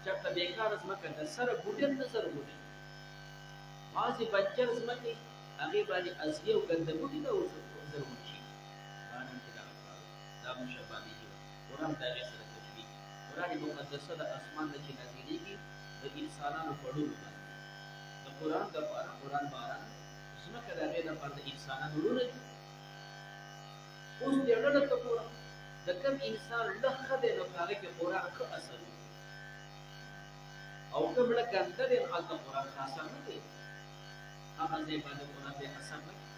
چرته بیکار زموږ د سره ګډن د سره ګډن بعضې بنجر ځمکې هغې باندې ازغې او ګندمونې نه ضرور شي باران چې دغه کار دا مشبه بهې قرآن د هغې سره تشبیه قرآن مقدسه د اسمان نه چې نازلېږي د انسانانو په ډولو باندې د قرآن دپاره قرآن باران ځمکه د هغې دپاره د انسانانو ډوله دي اوس دې ډله ته ګوره د کوم انسان لږ ښه دی نو په هغې کې قرآن ښه اثر وکړي او کوم لږ ګنده دی نو هلته قرآن ښه اثر نه کوي هغه ځای باندې قرآن بیا اثر نه کوي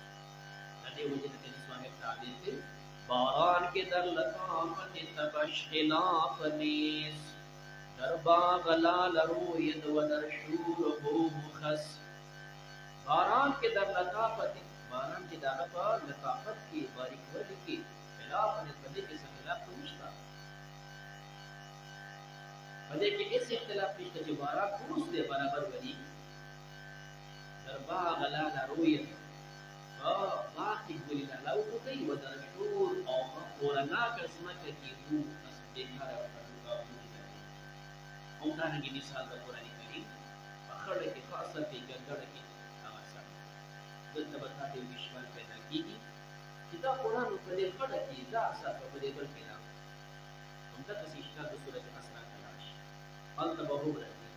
دې وجه ته دې صاحب تعبیر کوي باران کې در لطافت تبش خلاف نیس در باغ لال روید و در شور و بوم خس باران کې در لطافت باران کې دغه په لطافت کې باریکوالي کې خلاف نسبت کې څه خلاف نشته په دې کې هیڅ اختلاف نشته چې باران اوس دې برابر ودی در باغ لال روید باقي ګولې لا لو کوي و در شور او قرآن قسمت کې وو اس دې کار او دا نه مثال د قرآن کریم په خړه کې خاصه کې ګنګړه کې هغه سره دلته به تاسو وشوال پیدا کیږي چې دا قرآن په دې خړه کې دا اساس په دې بل کې نه همدا چې اشاره د سورۃ اسراء کلاش قلت به راځي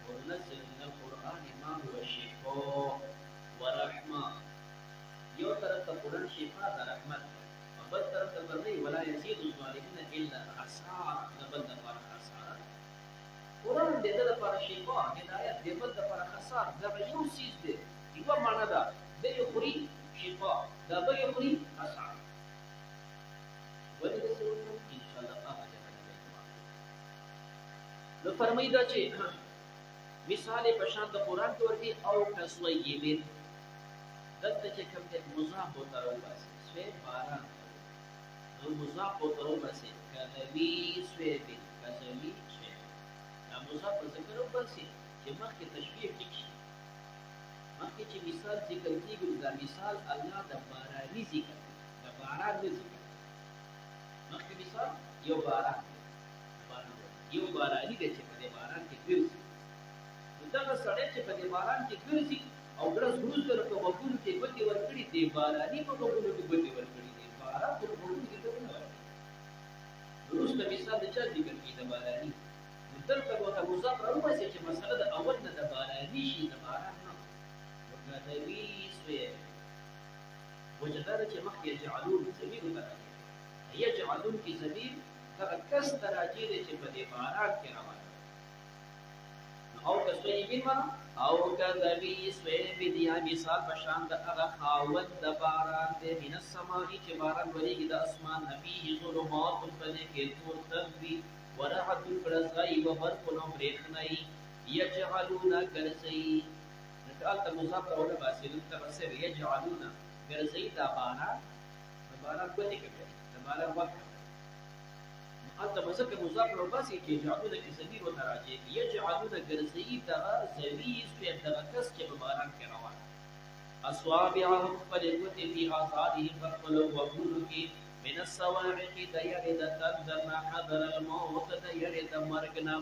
ورنزل من القرآن ما هو شفاء ورحمه یو طرف ته قرآن شفا د رحمت او بل طرف ته فرمایي ولا يزيد الظالمين الا خسارا د بل لپاره خسارا قرآن د دې لپاره شفا هدایت د بل لپاره خسار دا یو چیز دی یو معنا ده د یو خوري شفا دا به یو خوري خسار ولې د سورۃ ان شاء الله هغه نو فرمایي دا چې مثال په شان د قرآن کې ورته او کسویبین دلته چې کوم د مضاف او ترو باسي سوی باران نو مضاف او ترو باسي کذوی سوی بی کذوی سوی دا مضاف او ذکر باسي چې مخکې تشبیه کیږي مخکې چې مثال ذکر کیږي دا مثال الله د باراني ذکر د باران د ذکر مخکې مثال یو باران یو باراني دی چې په دې باران کې ګرځي دا سړی چې په دې باران کې ګرځي او ګرځ ګرځ سره په وګونو کې ګوتې ورکړي دي باراني په وګونو کې ګوتې ورکړي دي باران په وګونو کې ګوتې ورکړي وروسته مثال د چا ذکر کړي د باراني دلته وته مضاف راوځي چې مسله د اول نه د باراني شي د باران نه وګدوي سوی وجدار چې مخکې يجعلون زمير تراجي يجعلون کې زمير هغه کس تراجي دي چې په دې باران کې روان او کسویبین معنا او کذبی سویبین یا مثال بشان د هغه خاوند د باران د من السماء چې باران وریږي د اسمان نبی ظلمات په کې تور تبي ورعد الرزای و برق نو برېښنای یجعلون گرزی نقال ته مضاف اوله باسل ته بسې یجعلون گرزی د باران کوتي کوي د باران وخت حتى مزك مضاف له باسي چې يجعلون كزمير وتراجي يجعلون غرزي دغه زويس په دغه کس چې په باران کې روان اصوابعهم فلقت في آثارهم فقلوا وقولوا کې من الصواعق ديرد تندر حضر الموت ديرد مرغنا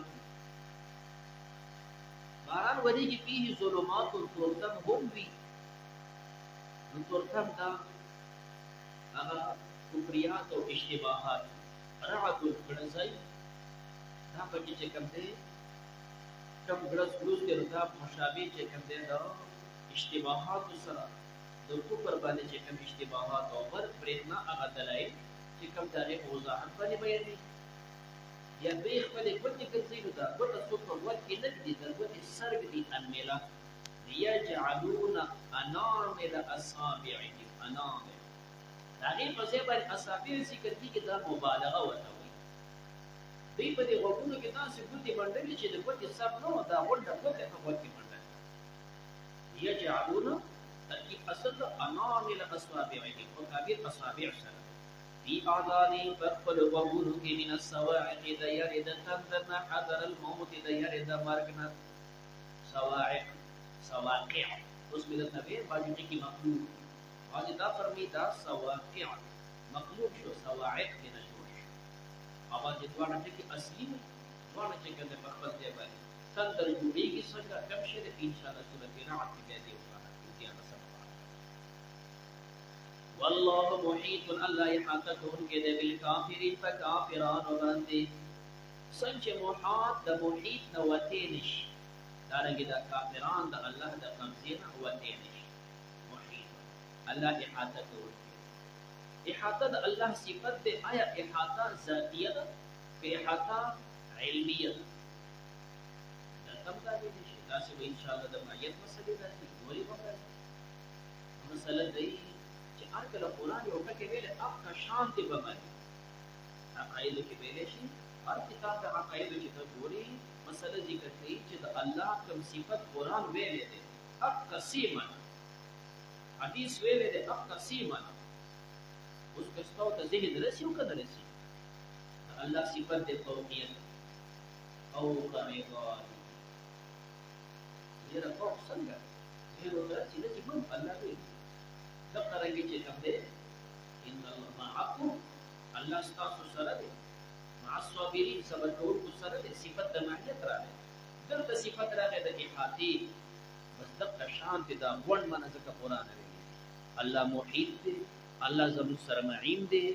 باران وريږي فيه ظلمات ترتم هم وي ترتم دا هغه کفریات او اشتباهات رعد الغرزي دا پکې چې کوم دی کوم غرز ګروز کې رضا مشابه چې کوم دی دا اشتباهات سره د کفر باندې چې کوم اشتباهات او ور پرېنا هغه دلایل چې کوم دغه وضاحت باندې بیان دي یا به خپل کوتي کوي دا ورته څوک ورته کې نه دي دا ورته سرګ دي انملا يجعلون انامل اصابعهم انامل هغه په ځای باندې اصابع ذکر کیږي دا مبالغه وته وي دوی په دې غوږونو کې تاسو ګوتې منډلې چې د ګوتې سب نو دا غونډه ګوتې په ګوتې منډل یجعلون ترکیب اصل انامل اصابعهم او تعبیر اصابع سره في اعضانهم فقل غوږونو کې من الصواعق ديرد تندرنا حذر الموت ديرد مرګنا صواعق صواقع اوس مې د تبیر باندې کې مخلوق واجه دا فرمی دا سواقع مقلوب شو سواعق کې نشوش اواز دواړه ټکي اصلي دواړه چې کله په خپل ځای باندې تندر جوړیږي څنګه کم شي د ان شاء الله سورۃ نعت کې دی وکړه چې هغه سبب والله محيط الله احاطه کوونکی دی بالکافرین فکافران باندې څنګه محاط د محیط نو وته نشي دا رنګه د کافران د الله د قمزینه وته نشي الله احاطه کوي احاطه د الله صفت ده آیا احاطه ذاتیه ده که احاطه علمیه ده دا کوم دا دي چې تاسو ان شاء الله د معیت مسلې ده چې ولې وکړئ مسله دی هر کله قرآن یو ټکی ویلی هغه شانتې به مني. عقایدو کې ویلی شي هر کتاب د عقایدو چې ته ګورې مسله ذکر کوي چې د الله کوم صفت قرآن ویلی دی هغه سی منه، حدیث ویلی دی هغه سی منه. اوس که ستاسو ته ذهن رسي او که نه رسي د الله صفت دی فوقیت او قريضان یره فوق څنګه ذهن ورته رسي نه چې من الله ویلي دغه رنګې چې کوم دی ان الله معکم الله ستاسو سره دی مع الصابرین صبر کوونکو سره دی. صفت د معیت راغی دلته صفت راغی د احاطې بس دغه شانتې دا غونډ منه ځکه قرآن ویلي الله محیط دی الله زموږ سره معین دی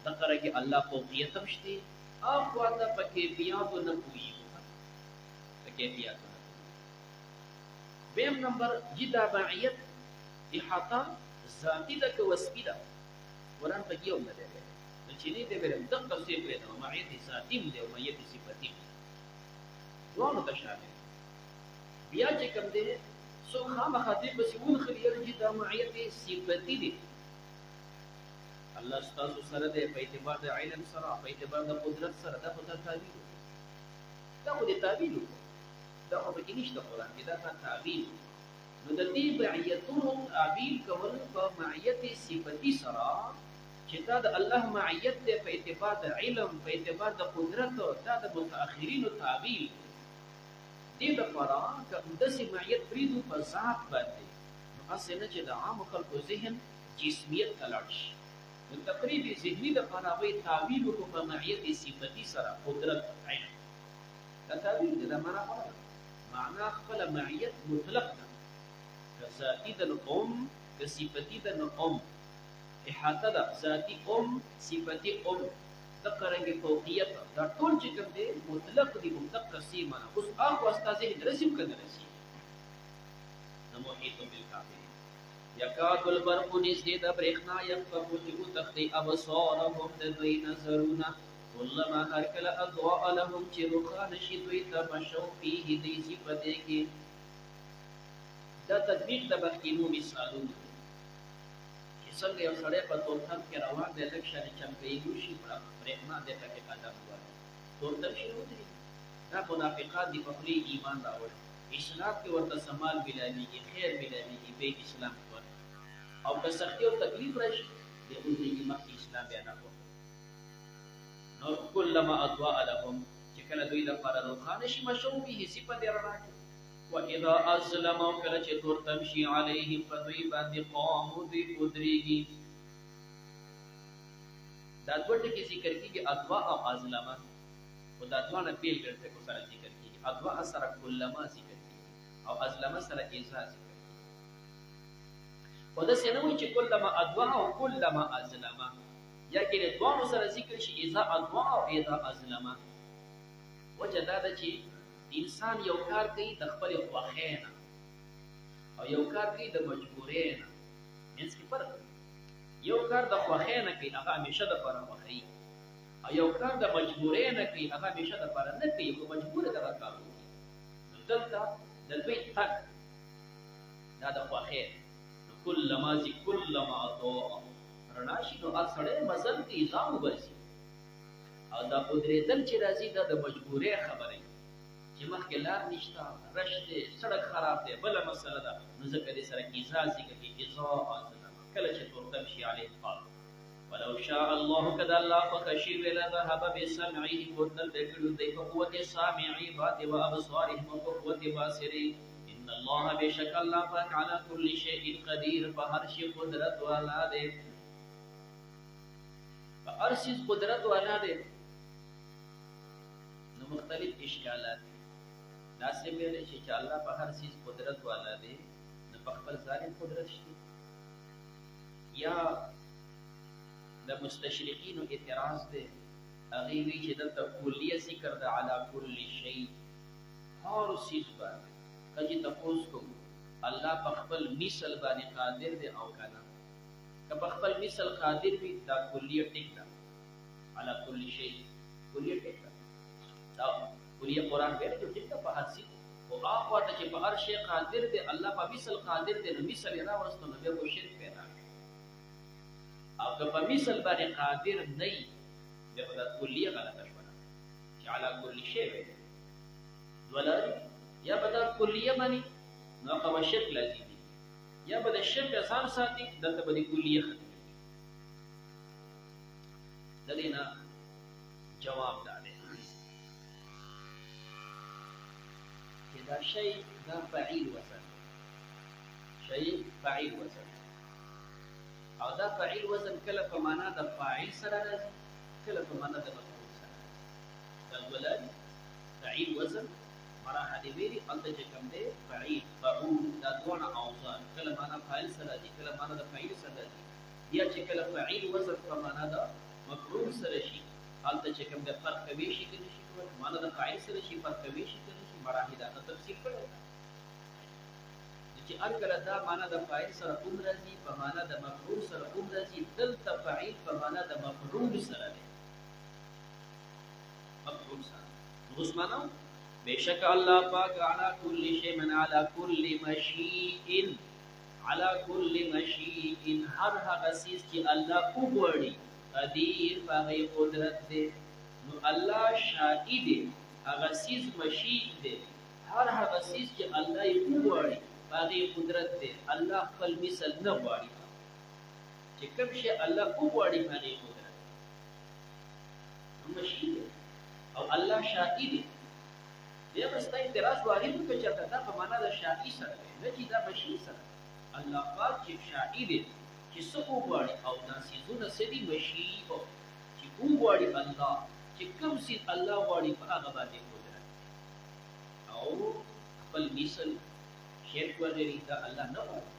دغه رنګې الله فوقیت هم شته اخوا ته په کیفیاتو نه پوهېږو په کیفیاتو نه پوهېږو. دویم نمبر چې دا معیت احاطه ذاتي ده که وصفي ده قرآن پکې یو نه دی نو چې نه دی ویلی دغه څه پرې ده معیت ذاتي هم دی او معیت صفتي هم دواړو ته شامل. بیا چې کوم دی څوک خامخا دې پسې ونښلي یاره چې دا معیت صفتي دی الله ستاسو سره دی په اعتبار د علم سره په اعتبار د قدرت سره دا خو دا تعبیر وکړو دا خو دې تعبیر وکړو دا خو پکې نشته قرآن کې دا تعبیر نو د دې معیتونو تعبیر کول په معیت صفتي سره چې دا د الله معیت دی په اعتبار د علم په اعتبار د قدرت دا د متأخرینو تعبیر دې دپاره که همداسې معیت پرېږدو په ذات باندې نو هسې نه چې د عامو خلکو ذهن جسمیت ته لاړ شي نو تقریب ذهني دپاره هغوی تعبیر وکړو په معیت صفتي سره قدرت علم دا تعبیر دی دا معنا خبره ده معنا خپله معیت مطلق ده که ذاتي ده نو که صفتي ده نو احاطه ده ذاتي صفتي دغه رنګې فوقیت دا ټول چې کوم دی مطلق دي مطلق سی معنا. اوس هغه ستا ذهن رسي او که نه رسي نو محیط بالکافرین یکاد البرق نږدې د برېښنا یخطف چې وتښتي ابصارهم د دوی نظرونه کلما هر کله اضواء لهم چې روښانه شي دوی ته مشوا فیه دی چې په دې کې دا تطبیق د مخکینو مثالونو چې څنګه یو سړی په تورتم کې روان دی لږ شانې چمکۍ وشي برېښنا دی پکې قدم ووهي تورتم شي ودرېږي دا منافقان دي په خولې ایمان راوړي اسلام کې ورته سمال ملاویږي خیر ملاویږي بې اسلام ورته او که سختي او تکلیف راشي د ودرېږي مخکې اسلام بیا نه کوي نو کلما اضواء لهم چې کله دوی لپاره روښانه شي مشوا فیه صفه د رڼا کې واذا اظلم او کله چې تورتم شي علیهم په دوی باندې قاموا دوی ودرېږي دا دوه ټکي ذکر کېږي اضواء او اظلمه خو دا دواړه بېل ټکو سره ذکر کېږي اضواء سره کلما ذکر کېږي او اظلمه سره اذا ذکر کېږي خو داسې نه وایي چې کلما اضواء او کلما اظلمه یا کې د دواړو سره ذکر شي اذا اضواء او اذا اظلمه وجه دا ده چې انسان یو کار کوي د خپلې خوښۍ نه او یو کار کوي د مجبورۍ نه منځ کې فرق دی یو کار د خوښۍ نه کوي هغه همیشه دپاره خوښوي او یو کار د مجبورۍ نه کوي هغه همیشه دپاره نه کوي خو مجبور دغه کار وکړي نو دلته د دوی تګ دا د خوښۍ نو کلما اضاء رڼا شي نو هر سړی مزل کوي ځان وبرسي او دا ودرېدل چې راځي دا د مجبورۍ خبره چې مخکې لار نشته رش دی سړک خراب دی بله مسله ده نو ځکه دې سره ایذا ذکر کړي ایذا اظلمه کله چې تورتم شي علیهم قال ولو شاء الله که د الله خوښه شوې لذهب بسمعه بدل به کړي دوی په قوت سامعي باندې و ابصارهم او په قوت باصري ان الله بشک الله پاک علی کل شیء قدیر په هر شي قدرت والا دی په هر شي قدرت والا دی نو مختلف اشکالات داسې ویلی شي چې الله په هر څیز قدرت والا دی نو په خپل ظالم قدرت شته یا د مستشرقینو اعتراض دی هغې وایي چې دلته کلیه ذکر ده علی کل شی هر څیز باندې که چې تپوس کوو الله په خپل مثل باندې قادر دی او که نه که په خپل مثل قادر وي دا کلیه ټیک ده علی کل شی کلیه ټیک ده دا کلیه قرآن ویلی چې ټیک ده په هر څیز خو هغه ته چې په هر شی قادر دی الله په مثل قادر دی نو مثل یې راوستو نو بیا خو شرک پیدا او که په مثل باندې قادر نه وي بیا خو دا کلیه غلطه شوله چې علی کل شی وی دوه لارې یا به دا کلیه مني نو هغه به شرک لازمي یا به د شرک ځان ساتي دلته به د کلیه ختمي د دې نه جواب دا دی چې دا شی دا فعیل وزن شی فعیل وزن او دا فعیل وزن کله په معنا د فاعل سره راځي کله په معنا د مفعول سره دا ولای فعیل وزن مراحل ویلي انت چې کوم دی فعیل فعول دا دونه اوزان کله معنا فاعل سره راځي کله معنا د فاعل سره راځي یا چې کله فعیل وزن په معنا د مفعول سره شي حالت چې کوم د فرق کوي شي کني شي کول معنا د فاعل سره شي فرق کوي شي کني شي مراحل دا تفصیل کړو چې الکله دا معنا د فاعل سره کوم راځي په معنا د مفعول سره کوم راځي دلته فاعل په معنا د مفعول سره دی مفعول سره اوس معنا بشک الله پاک علی کل شیء من علی کل مشیء علی کل مشیء هر هغه چیز چې الله وګوري قدیر باغی قدرت دے نو اللہ شائی دے هغه چیز مشیء دے هر هغه چیز چې الله یې وغواړي باغی قدرت دے الله خپل مثل نه غواړي چې کوم شی الله وغواړي باغی قدرت نو مشیء دے او الله شائی دے بیا بستا اعتراض وارد وکړه چې دا په معنا د شائی سره دی نه چې دا مشیء سره الله پاک چې شائی دے چې څه وغواړي او دا څیزونه څه دي مشیء چې وغواړي الله چې کوم څیز الله غواړي په هغه باندې قدرت او خپل مثل شرک وغیرې دا الله نه غواړي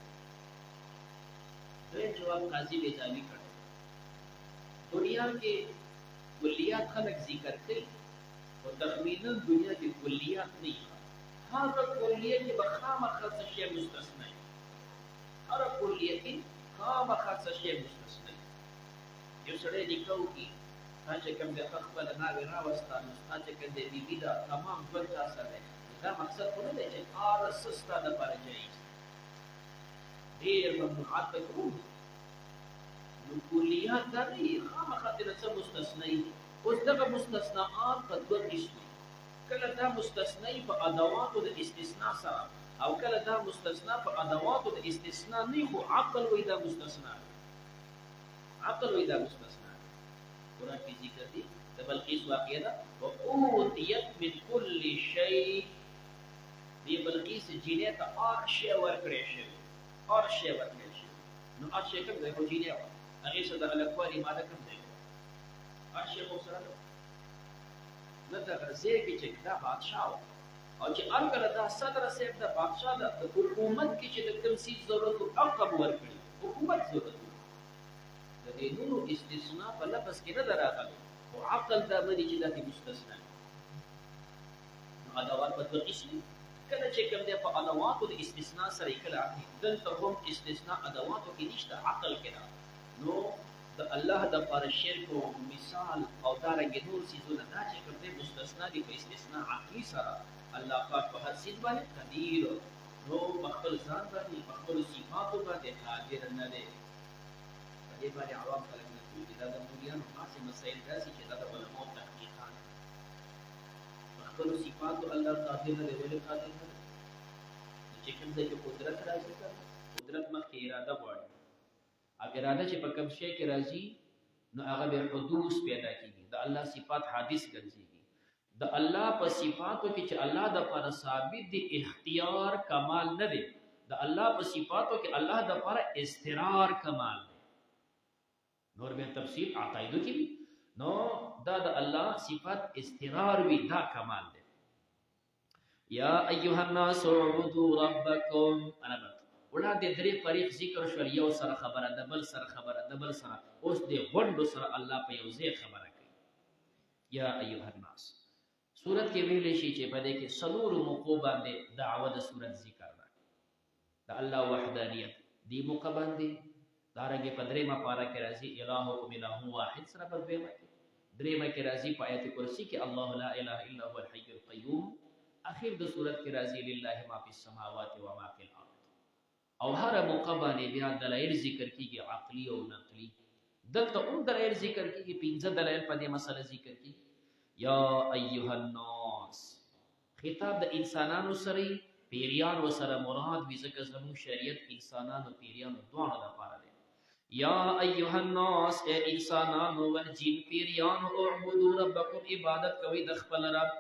دوی جواب قاضي نظامي کړ دنیا کې کلیات خلق ذکر کوي او تخمینا دنیا کې کلیات نه هغه کلیه چې بخامخ څه شی مستثنا هر کلیه کې خام خاص شی مستثنا یو سړی لیکو کی چې کوم د خپل ناوی راوستان چې کوم د بی بی دا تمام ټول تاسو سره دا مقصد خو نه دی چې هر سستا د پر جایز ډیر ممنوعات کوو نو کلیات دا دی خام خاطر څه مستثنا اوس دغه مستثناات په دوه قسم کله دا مستثنا په ادواتو د استثناء سره او کله دا مستثنا په ادواتو د استثناء نه خو عقل وې دا مستثنا عقل وې دا مستثنا قرآن کې ذکر دي د بلقیس واقعه ده او اوتیت من كل شيء دی بلقیس جینې ته هر شی ورکړې شي هر شی ورکړې شي نو هر شی کوم ځای خو جینې هغه څه د الکوالي ماده کوم ځای هر شی خو سره نه دا غزه کې چې دا بادشاہ او چې الګره دا صدر صاحب د بادشاہ د حکومت کې چې د کوم څه ضرورت او عقب ورکړي حکومت ضرورت د دې نورو استثناء په لفظ کې نه راغلی او عقل دا باندې چې دا مستثنا نو ادوات په دوه قسم کله چې کوم د په ادواتو د استثناء سره کله دلته هم استثناء ادواتو کې نشته عقل کې نو د الله د پر شرک او مثال او دارنګ نور چیزونه دا چې کوم د مستثنا دي په استثناء عقلی سره الله پاک په هر څه باندې قدیر نو خپل ځان باندې خپل صفات باندې قادر نه دی په دې باندې عوام خلک نه کوي دا د مليان خاصه مسائل داسې چې دا د علماء تحقیقات خپل صفات الله قادر نه دی ولې قادر نه چې کوم ځای کې قدرت راځي قدرت مخکې اراده غواړي اگر اراده چې په کوم شی کې راځي نو هغه به حدوث پیدا کیږي د الله صفات حادث ګرځي د الله په صفاتو کې چې الله د پر ثابت دي اختیار کمال نه دی د الله په صفاتو کې الله د پر استقرار کمال دی نور به تفصیل عقایدو کې نو دا د الله صفات استقرار وی دا کمال دی یا ایها الناس اعبدوا ربکم انا بت وړاندې درې طریق ذکر شو یو سره خبره د بل سره خبره د بل سره اوس دې غونډو سره الله په یو ځای خبره کوي یا ایها الناس سورت کې ویل شي چې په دې کې څلور موقع باندې دعوه د سورت ذکر ده د الله وحدانیت دی موقع باندې دارنګه په درېمه پارا کې راځي الہکم الہ واحد سره په دویمه کې درېمه کې راځي په آیت کرسی کې الله لا اله الا هو الحي القيوم اخر د سورت کې راځي لله ما فی السماوات و ما فی الارض او هر موقع باندې بیا دلایل ذکر کیږي عقلی او نقلی دلته دلایل ذکر کیږي، 15 دلایل په دې مسله ذکر کیږي. یا ایها الناس، خطاب د انسانانو سره، پیریانو سره مراد وي، ځکه زموږ شریعت انسانانو پیریانو دواړو لپاره دی. یا ایها الناس، اے انسانانو والجن پیریانو، اعبدوا ربکم، عبادت کوي د خپل رب.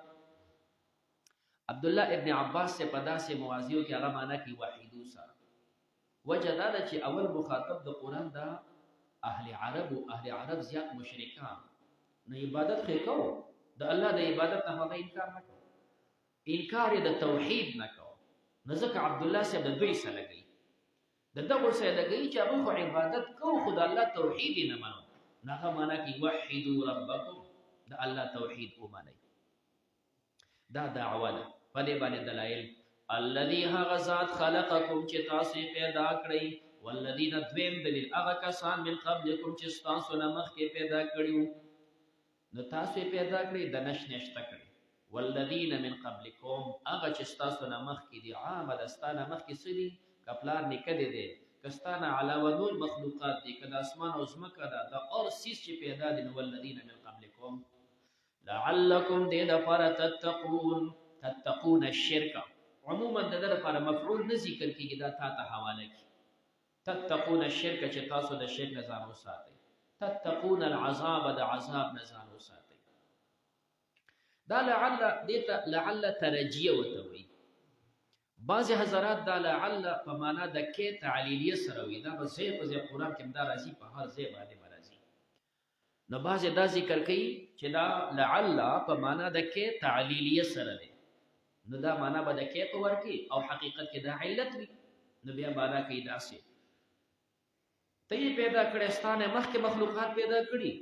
عبد الله ابن عباس سے په داسې موازیو کې هغه معنا کوي وحیدو سره. وجه دا ده چې اول مخاطب د قرآن دا اهل عرب او اهل عرب زیات مشرکان، نو عبادت خې کوو د الله د عبادت نه هغه انکار نه کوو، انکار یې د توحید نه کوو. نو ځکه عبد الله صاحب د دوی سره لګي، د دغو سره لګي چې هغه خو عبادت کوو خو د الله توحید یې نه منو. نو هغه معنا کوي وحیدو ربکم، د الله توحید ومنئ. دا دعوه ده. په دې باندې دلایل الذي هغه ذات خلقکم چې تاسو پیدا کړی، والذین دویم دلیل هغه کسان من قبلکم چې تاسو نه مخکې پیدا کړیو. نو تاسو پیدا کړی د نشته کړی. والذین من قبلکم هغه چې تاسو نه مخکې دي، عام دستانه مخکې سړي کپلار نکدي دي، کستانه علاوه نور مخلوقات دي، کله اسمان او زمکه ده، د اور سیس چې پیدا دي. والذین من قبلکم لعلکم دې دپاره تتقون الشرک، عموما د دې لپاره مفعول نه ذکر کیږي، دا تا ته حواله کی. تتقون الشرک چې تاسو د شرک نه ځان وساتئ، تتقون العذاب د عذاب نه ځان وساتئ. دا لعل دیته لعل ترجیه وته وي. بعض حضرات دا لعل په معنا د کې تعلیلیه سره وي، دا په ځای په ځای قرآن کې دا راځي، په هر ځای باندې راځي. نو بعض دا ذکر کوي چې دا لعل په معنا د کې تعلیلیه سره دی، نو دا معنا به د کې په ورکی او حقیقت کې دا علت وي. نو بیا معنا کوي داسې ته یې پیدا کړې، ستانه مخکې مخلوقات پیدا کړي.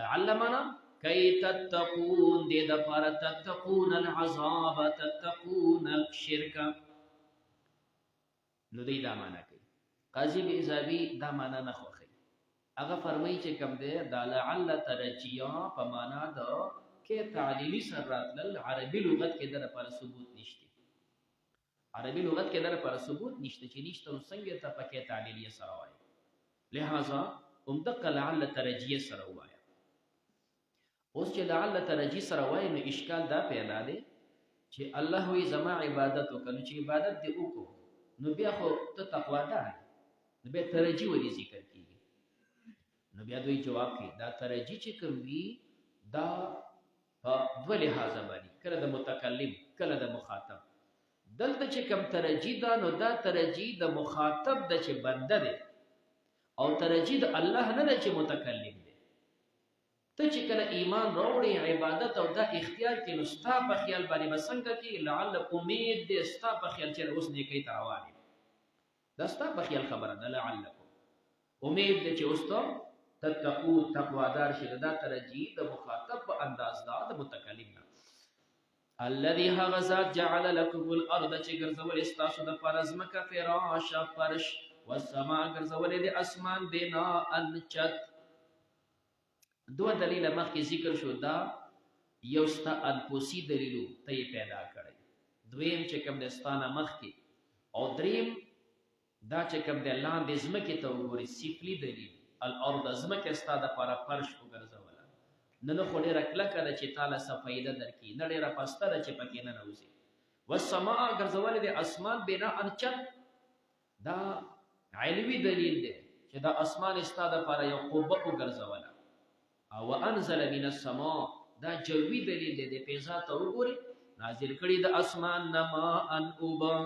لعل معنا کای تتقون، دې دپاره تتقون العذاب، تتقون الشرک. نو دی دا معنا کوي. قاضي بیزاوی دا معنا نه خوښوي، هغه فرمایي چې کوم دی دا لعل ترجیه په معنا د کې تعلیلی سره راتلل، عربي لغت کې در لپاره ثبوت نشته. عربي لغت کې در لپاره ثبوت نشته، چې نشته نو څنګه ته پکې تعلیلی سره وایي. لہذا دقه لعل ترجیه سره وایي. اوس چې لعل ترجیه سره وایي نو اشکال دا پیدا دی چې الله وی زما عبادت وکړو، چې عبادت دې وکړو نو بیا خو ته تقوادار، نو بیا ترجیه ولې ذکر کیږي؟ نو بیا دوی جواب کوي دا ترجیه چې کوم وي دا په دوه لحاظه باندې، کله د متکلم کله د مخاطب. دلته چې کوم ترجیه ده نو دا ترجیه د مخاطب د چې بنده دی، او ترجیه د الله نه ده چې متکلم دی. ته چې کله ایمان راوړې عبادت او دا اختیار کې، نو ستا په خیال باندې به څنګه کېږي؟ لعل امید دی ستا په خیال چې اوس نیکۍ ته روان یم، دا ستا په خیال خبره ده. لعلکم امید دی چې اوس ته تتقو تقوادار شي، دا ترجیح د مخاطب په انداز دا د متکلم نه. الذي هغه ذات جعل لكم الارض چې ګرځولې ستاسو د پاره ځمکه فراشا فرش، والسماء ګرځولې د اسمان بناء چت. دوه دلیل مخکې ذکر شو، دا یو ستا انفسي دلیلو ته یې پیدا کړی، دویم چې کوم د ستانه مخکې، او دریم دا چې کوم د لاندې ځمکې ته وګورې سفلي دلیل. الارض ځمکه ستا دپاره فرش وګرځوله، نه خو ډېره کلکه ده چې تاله څه فایده درکړي، نه ډېره پسته ده چې پکې ننوځي. والسماء ګرځولې د اسمان بناء چت، دا علوي دلیل دی چې دا اسمان ستا دپاره یو قبه وګرځوله. او انزل من السماء، دا جوي دلیل دی، د فضا ته وګورې نازل کړي د اسمان نه ماء اوبه.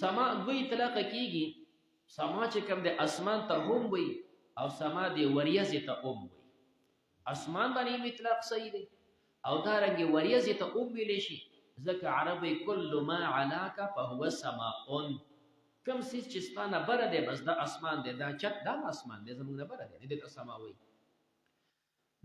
سما دوی اطلاق کیږي، سما چې کوم د اسمان ته هم وي او سما د وریځې ته هم وي. اسمان باندې اطلاق صحیح دی، او دارنګې وریځې ته هم ویلی شي، ځکه عربی کل ما علاک فهو سماء، کوم څیز چې ستا نه بره دی بس دا اسمان دی، دا چت دا اسمان دی، زموږ نه بره دی، دې ته سما وایي.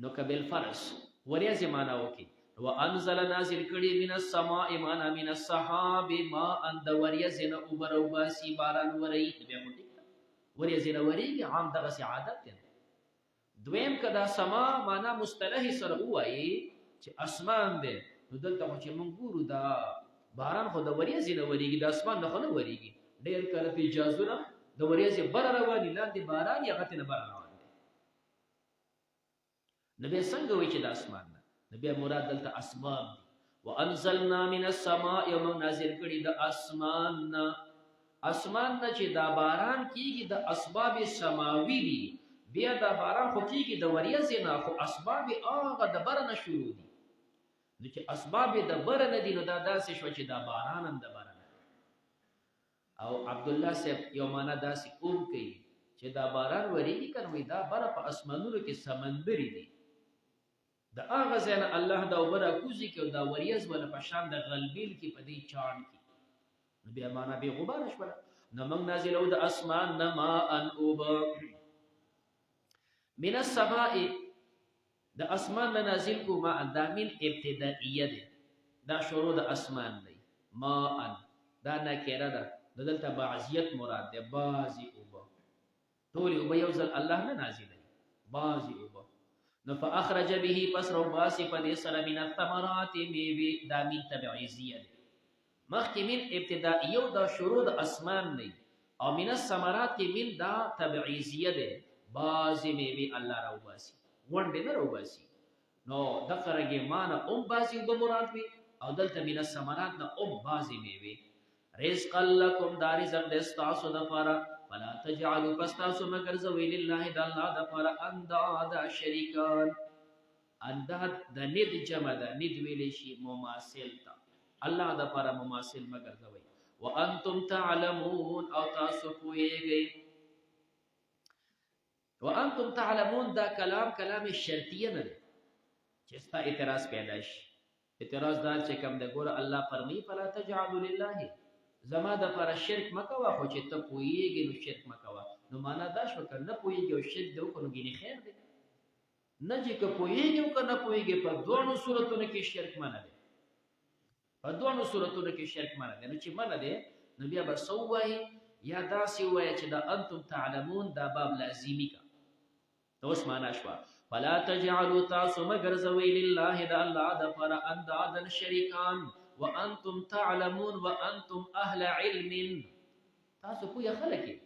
نو که بالفرض وریځې معنا وکړي، وانزل نازل کړي من السماء معنا من السحاب ماء، د وریځې نه اوبه راوباسي، باران وري، بیا خو ټیک ده وریځې نه ورېږي، عام دغسې عادت دی. دویم که دا سما معنا مصطلحي سره ووایي چې اسمان دی، نو دلته خو چې موږ ګورو دا باران خو د وریځې نه ورېږي، د اسمان نه خو نه ورېږي. ډېر کله پیجازونه د وریځې بره رواني، لاندې باران یې هغه ته نه بره رواني. نبی څنګه وی چې د اسمان نه؟ نبی مراد دلته اسباب دي. وانزلنا من السماء، یو موږ نازل کړي د اسمان نه. اسمان نه چې دا باران کیږي د اسباب سماوي دي. بیا دا باران خو کیږي د وریځې نه، خو اسباب هغه د بره نه شروع دي. نو چې اسباب د بره نه دي نو دا داسې شو چې دا باران هم د بره نه. او عبدالله صاحب یو معنا داسې کوي چې دا باران وریږي کنه وي دا بره په اسمانونو کې سمندري دي. د هغه ځای نه الله دا اوبه راکوزي کې او دا وریځ ولا په شان د غلبیل کې په دې چاڼ کې نو بیا معنا بې غباره شوله. نو موږ نازلو د اسمان نه ماء اوبه. من السماء، د اسمان نه نازل کو ماء، دا من ابتدائیه ده، دا شروع د اسمان دی. ماء دا نکره ده، دلته بعضیت مراد ده، بعضی اوبه. ټول اوبه یو ځل الله نه نازلوي، بعضی اوبه. نو فاخرج به، پس رو باسی په دې سره من الثمرات میوه، دا من تبعیضیه ده. مخکې من ابتدائیه دا شروع د اسمان دی، او من الثمرات من دا تبعیضیه ده، بعضی میوه الله راو باسی، ونډې نه راو باسی. نو دغه رنګه معنا بعضی اوبه مراد وي، او دلته من الثمرات نه بعضی میوه. رزق لکم، دا رزق د ستاسو دپاره. فلا تجعلوا، پس تاسو مگر زوی لله د الله دپاره اندادا شریکان. انداد د ند جمع ده، ند ویلی شي مماثل ته، الله دپاره مماثل مگر زوی. وانتم تعلمون، او تاسو پوهیږئ. وانتم تعلمون دا کلام شرطیه نه ده چې ستا اعتراض پیدا شي. اعتراض دا چې کوم د ګوره الله فرمایي فلا تجعلوا لله، زما د پر شرک مکوا، خو چې ته پوهیږې نو شرک مکوا. نو معنا دا شو که نه پوهیږي او شرک دې وکړو نو ګینې خیر دی. نه چې که پوهیږي او که نه پوهیږي، په دواړو صورتونو کې شرک منع دی. په دواړو صورتونو کې شرک منع دی. نو چې منع دی نو بیا به څه ووایي؟ یا داسې ووایه چې دا انتم تعلمون دا باب لازمي کا. اوس معنا شوه فلا تجعلوا، تاسو مگر زوی لله د الله دپاره اندادا شریکان. وانتم تعلمون، وانتم اهل علم، تاسو پوهه خلک یې.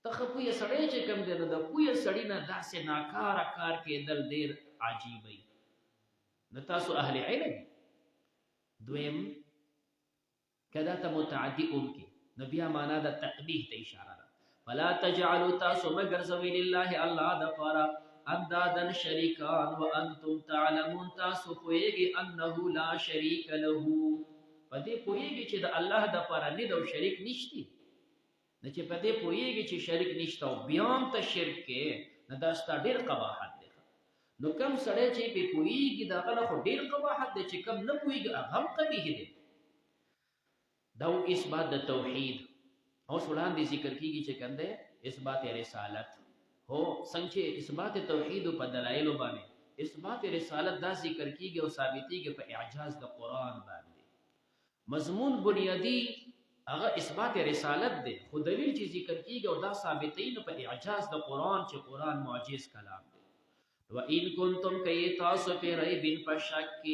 ته ښه پوهه سړی چې کوم دی نو د پوهه سړي نه داسې ناکاره کار کېدل ډېر عجیب وي. نو تاسو اهل علم. دویم که دا ته متعدي وکړي نو بیا معنا د تقبیح ته اشاره ده. فلا تجعلوا، تاسو مگر زوی لله الله دپاره اندادا شریکان. وانتم تعلمون، تاسو پوهیږئ انه لا شریک له، په دې پوهیږئ چې د الله دپاره ند او شریک نشتی. نه چې په دې پوهیږئ چې شریک نشته او بیا هم ته شرک کې، نه دا ستا ډېر قباحت دی. نو کم سړی چې پې پوهیږي د هغه نه خو ډېر قباحت دی، چې کم نه پوهیږي هغه هم قبیح دی. دا اثبات د توحید. اوس وړاندې ذکر کیږي چې کوم دی اثبات رسالت. هو څنګه چې اثبات توحید په دلایل باندې اثبات رسالت دا ذکر کیږي او ثابتېږي په اعجاز د قرآن باندې. مضمون بنیادی هغه اثبات رسالت دی، خو دلیل چې ذکر کیږي او دا ثابتېږي نو په اعجاز د قرآن چې قرآن معجز کلام دی. وَإِن كُنتُمْ کَيْ تَاسُ فِي رَيْبٍ فَشَكٍّ،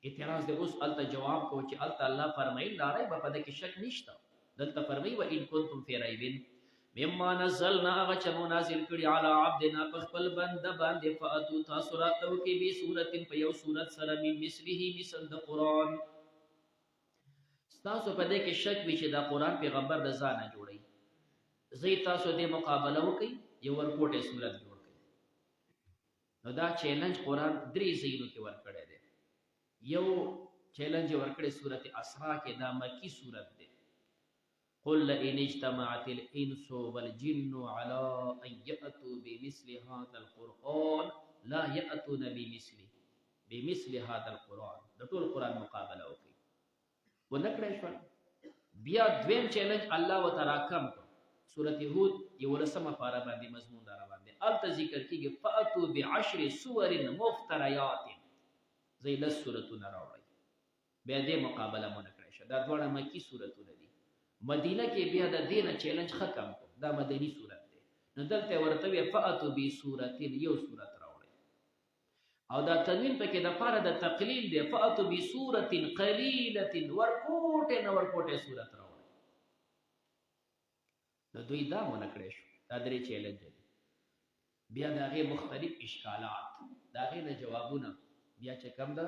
اعتراض دی. اوس الته جواب کو چې الته الله فرمایي لا ریب، په دې کې شک نشته. دلته فرمایي وَإِن كُنتُمْ فِي رَيْبٍ مما نزلنا، هغه چې مو نازل کړي علی عبدنا په خپل بنده باندې، فاتو تاسو راتلو کې به صورت په یو صورت سره من مثله، مثل د قرآن. تاسو په دې کې شک وي چې دا قرآن پیغمبر د ځانه جوړي، زی تاسو دې مقابله وکړي یو ورکوټه صورت جوړ کړي. نو دا چیلنج قرآن درې ځایونو کې ورکړی دی. یو چیلنج ورکړی سورت اسراء کې، دا مکی صورت دی. قل لئن اجتمعت الانس والجن على ان ياتوا بمثل هذا القران لا ياتون بمثل هذا القران. د ټول قران مقابله وکړي ونکړی شو. بیا دویم چیلنج الله وتعالى کم کو سورۃ هود یو لسمه پارا باندې مضمون دار باندې الته ذکر کیږي فاتوا بعشر سور مفتریات، زي لس سورتونه راوړي. بیا دې مقابله مونږ کړی شو. دا ډول مکی سورتونه دي. مدینه کې بیا د دینه چیلنج ختم کو، دا مدنی صورت دی. نو دلته ورته وی فاتو بی سورتین، یو صورت راوړي. او دا تنوین پکې د پاره د تقلیل دی. فاتو بی سورتین قلیلۃ، ورکوټه نه ورکوټه صورت راوړي. نو دوی دا مونږ کړی شو. دا درې چیلنج دي. بیا د هغې مختلف اشکالات، د هغې نه جوابونه بیا چې کوم ده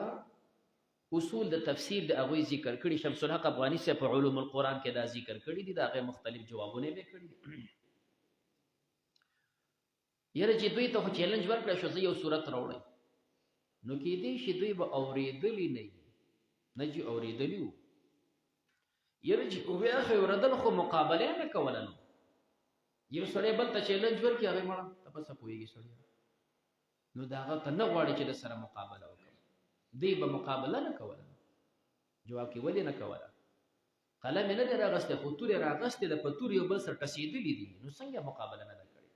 اصول د تفسیر د هغوی ذکر کړي. شمس الحق افغاني صاحب په علوم القرآن کې دا ذکر کړي دي، د هغې مختلف جوابونه یې کړي دي. یاره چې دوی ته خو چیلنج ورکړی شو زه یو صورت راوړئ، نو کېدی شي دوی به اورېدلي نه وي، نه چې اورېدلي وو. یاره چې ویاخې اورېدل خو مقابله نه کوله. نو یو سړی بل ته چیلنج ورکړي، هغې مړه ته پسه پوهېږي سړی، نو د هغه ته نه غواړي چې د سره مقابله وکړي. دوی به مقابله نه کوله. جواب کې ولې نه کوله؟ قلم یې نه دی راغستی، خو تورې راغستې ده، په تور یو بل سره ټسېدلي دي، نو څنګه مقابله نه ده کړې؟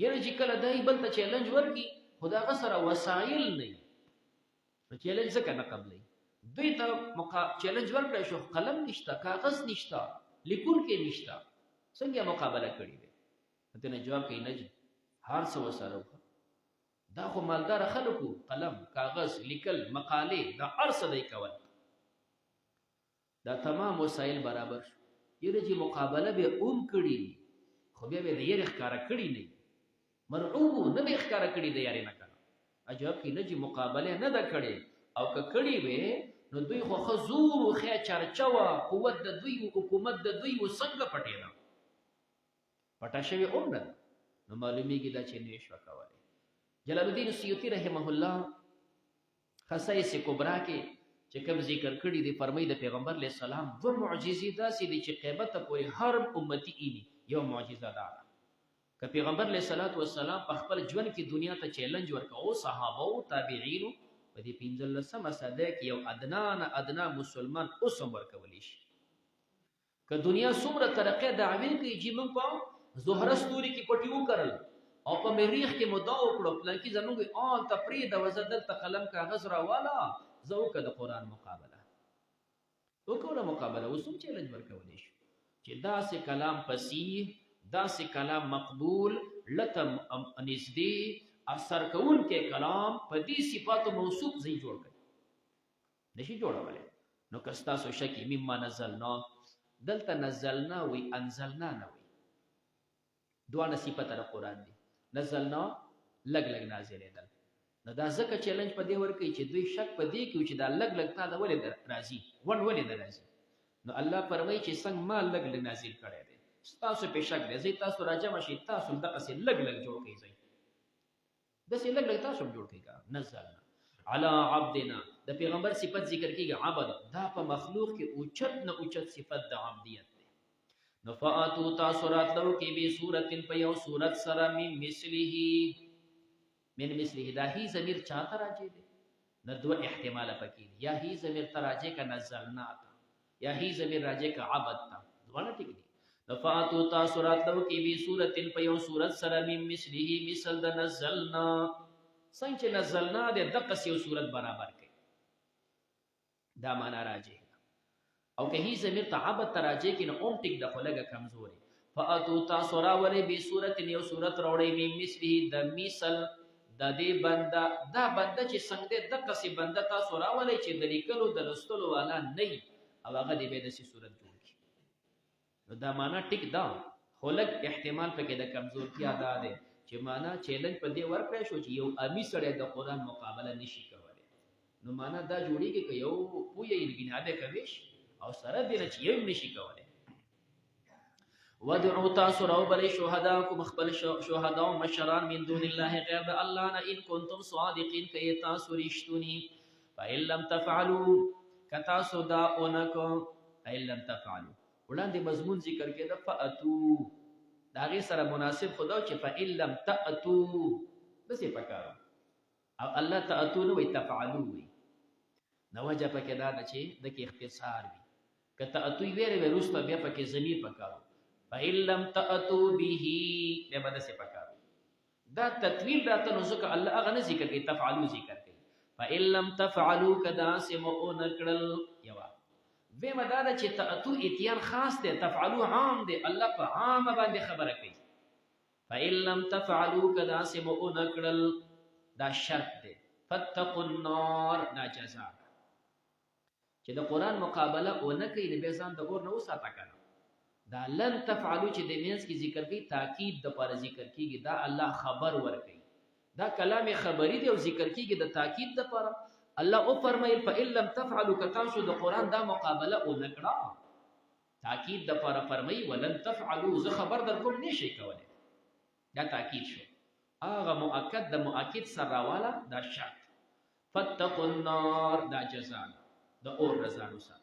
یاره چې کله دی بل ته چیلنج ورکړي خو د هغه سره وسایل نه وي، نو چیلنج ځکه نه قبلوي. دوی ته چیلنج ورکړی شو، قلم نشته، کاغذ نشته، لیکونکی نشته، څنګه مقابله کړې وې؟ ته نه جواب کوي نه جي هر څه ورسره وکړه. دا خو مالدار خلکو قلم، کاغذ، لیکل، مقالې، دا هر څه دی کول، دا تمام وسایل برابر شو. یاره چې مقابله به کړي خو بیا به د یارې ښکاره کړي نه وي، مرعوب نه به ښکاره کړي د یارې نه کنه. جواب کوي نه چې مقابله نه ده کړې، او که کړې وې نو دوی خو ښه زور و، ښه چرچه وه، قوت د دوی و، حکومت د دوی و، څنګه پټېده؟ پټه شوې هم نه ده، نو معلومیږي دا چې نه یې شوه کولی. جلال الدین سیوطي رحمه الله خصائص کبرا کې چې کوم ذکر کړي دي، فرمایي د پیغمبر علیه السلام دوه معجزې داسې دي چې قیامت پورې هر امتي ایني. یو معجزه دا ده که پیغمبر علیه السلام په خپل ژوند کې دنیا ته چیلنج ورکاو، صحابه او تابعینو په دې 15مه صده کې یو ادنا مسلمان اوس هم ورکولی شي. که دنیا څومره ترقی دعوی کوي چې موږ په زهره ستوري کې پټي وکړل او په مریخ کې مدعا وکړو پلانکي زموږ آن تفرید او زه دلته قلم کاغذ راواله، زه وکړه د قرآن مقابله وکړه مقابله. اوس هم چیلنج ورکولی شو چې داسې کلام فصیح، داسې کلام مقبول، لته نږدې اثر کوونکی کلام په دې صفاتو موصوف ځای جوړ کړي، نشي جوړولی. نو که ستاسو شک یې مما نزلنا، دلته نزلنا وی انزلنا نه وی، دواړه صفته د قرآن دي. نزلنا لږ لږ نازلېدل، نو دا ځکه چیلنج په دې ورکوي چې دوی شک په دې کوي چې دا لږ لږ تا ته ولې راځي، ولې نه راځي. نو الله فرمایي چې څنګه ما لږ لږ نازل کړی دی، ستاسو پې شک دی، ځئ تاسو راجمع شئ، تاسو دغسې لږ لږ جوړ کړئ، ځئ داسې لږ لږ تاسو هم جوړ کړئ. نزلنا علی عبدنا، د پیغمبر صفت ذکر کېږي عبد، دا په مخلوق کې اوچت نه اوچت صفت د عبدیت دی. نو فاتو تاسو راتلو کې بې صورت په یو صورت سره من مثله دا هی ضمیر چاته راجع دی؟ نه دوه احتماله پکې دي، یا هی ضمیر ته راجع که نزلنا ته، یا هی ضمیر راجع که عبد ته، دواړه ټیک دي. نو فاتو تاسو راتلو کې بې صورت په یو صورت سره من مثله مثل د نزلنا، څنګه چې نزلنا دی دقسې یو صورت برابر کړي، دا معنا راجع. او که هی ضمیر ته عبد ته راجع کړي نو اوم ټیک ده، خو لږه کمزوري. فاتو تاسو راولئ بې صورت یو صورت راوړئ من مثله د مثل د دې بنده، دا بنده چې څنګه دی دقسې بنده تاسو راولئ چې د لیکلو د لوستلو والا نه وي، او هغه دې بیا داسې صورت جوړ کړي. نو دا معنا ټیک ده، خو لږ احتمال پکې د کمزورتیا دا دی چې معنا چیلنج په دې ورکړی شو چې یو امي سړی د قرآن مقابله نشي کولی. نو معنا دا جوړېږي که یو پوهه یې بنیاده کوي او سره دې نه چې یو هم نشي کولی. ودعو تاسو راوبلئ شهداکم خپل شهدا او مشران من دون الله غیر د الله نه ان کنتم صادقین که یې تاسو رښتوني. فإن لم تفعلوا که تاسو دا اونکو، فإن لم تفعلوا وړاندې مضمون ذکر کېده فأتو، د هغې سره مناسب خو دا چې فإن لم تأتو داسې پکار او الله تأتو نه وایي تفعلو وایي. نو وجه پکې دا ده چې دکې اختصار وي، که تأتو یې ویلې وی وروسته بیا پکې ضمیر پکار فإن لم تأتوا به بیا به داسې پکار دا تطویل راته نو ځکه الله هغه نه ذکر کوي، تفعلو ذکر کوي. فإن لم تفعلوا که داسې مو ونه کړل، یوه دویمه دا ده چې تأتو اتیان خاص دی، تفعلو عام دی، الله په عامه باندې خبره کوي. فإن لم تفعلوا که داسې مو ونه کړل، دا شرط دی. فاتقوا النار، دا جزا ده چې د قرآن مقابله ونه کوي نو بیا ځان د اور نه وساته که نه، دا لن تفعلوا چې د مینس کې ذکر کوي تاکید د پر ذکر کیږي دا الله خبر ورکړي دا کلام خبری دی او ذکر کیږي د تاکید د پر الله او فرمایل فإن لم تفعلوا کتاسو د قران دا مقابله او نکړه تاکید د پر فرمایي ولن تفعلوا زه خبر در کوم نشي کولای دا تاکید شو هغه مؤکد د مؤکد سره والا دا شرط فتقوا النار دا جزاء د اور رضانو سره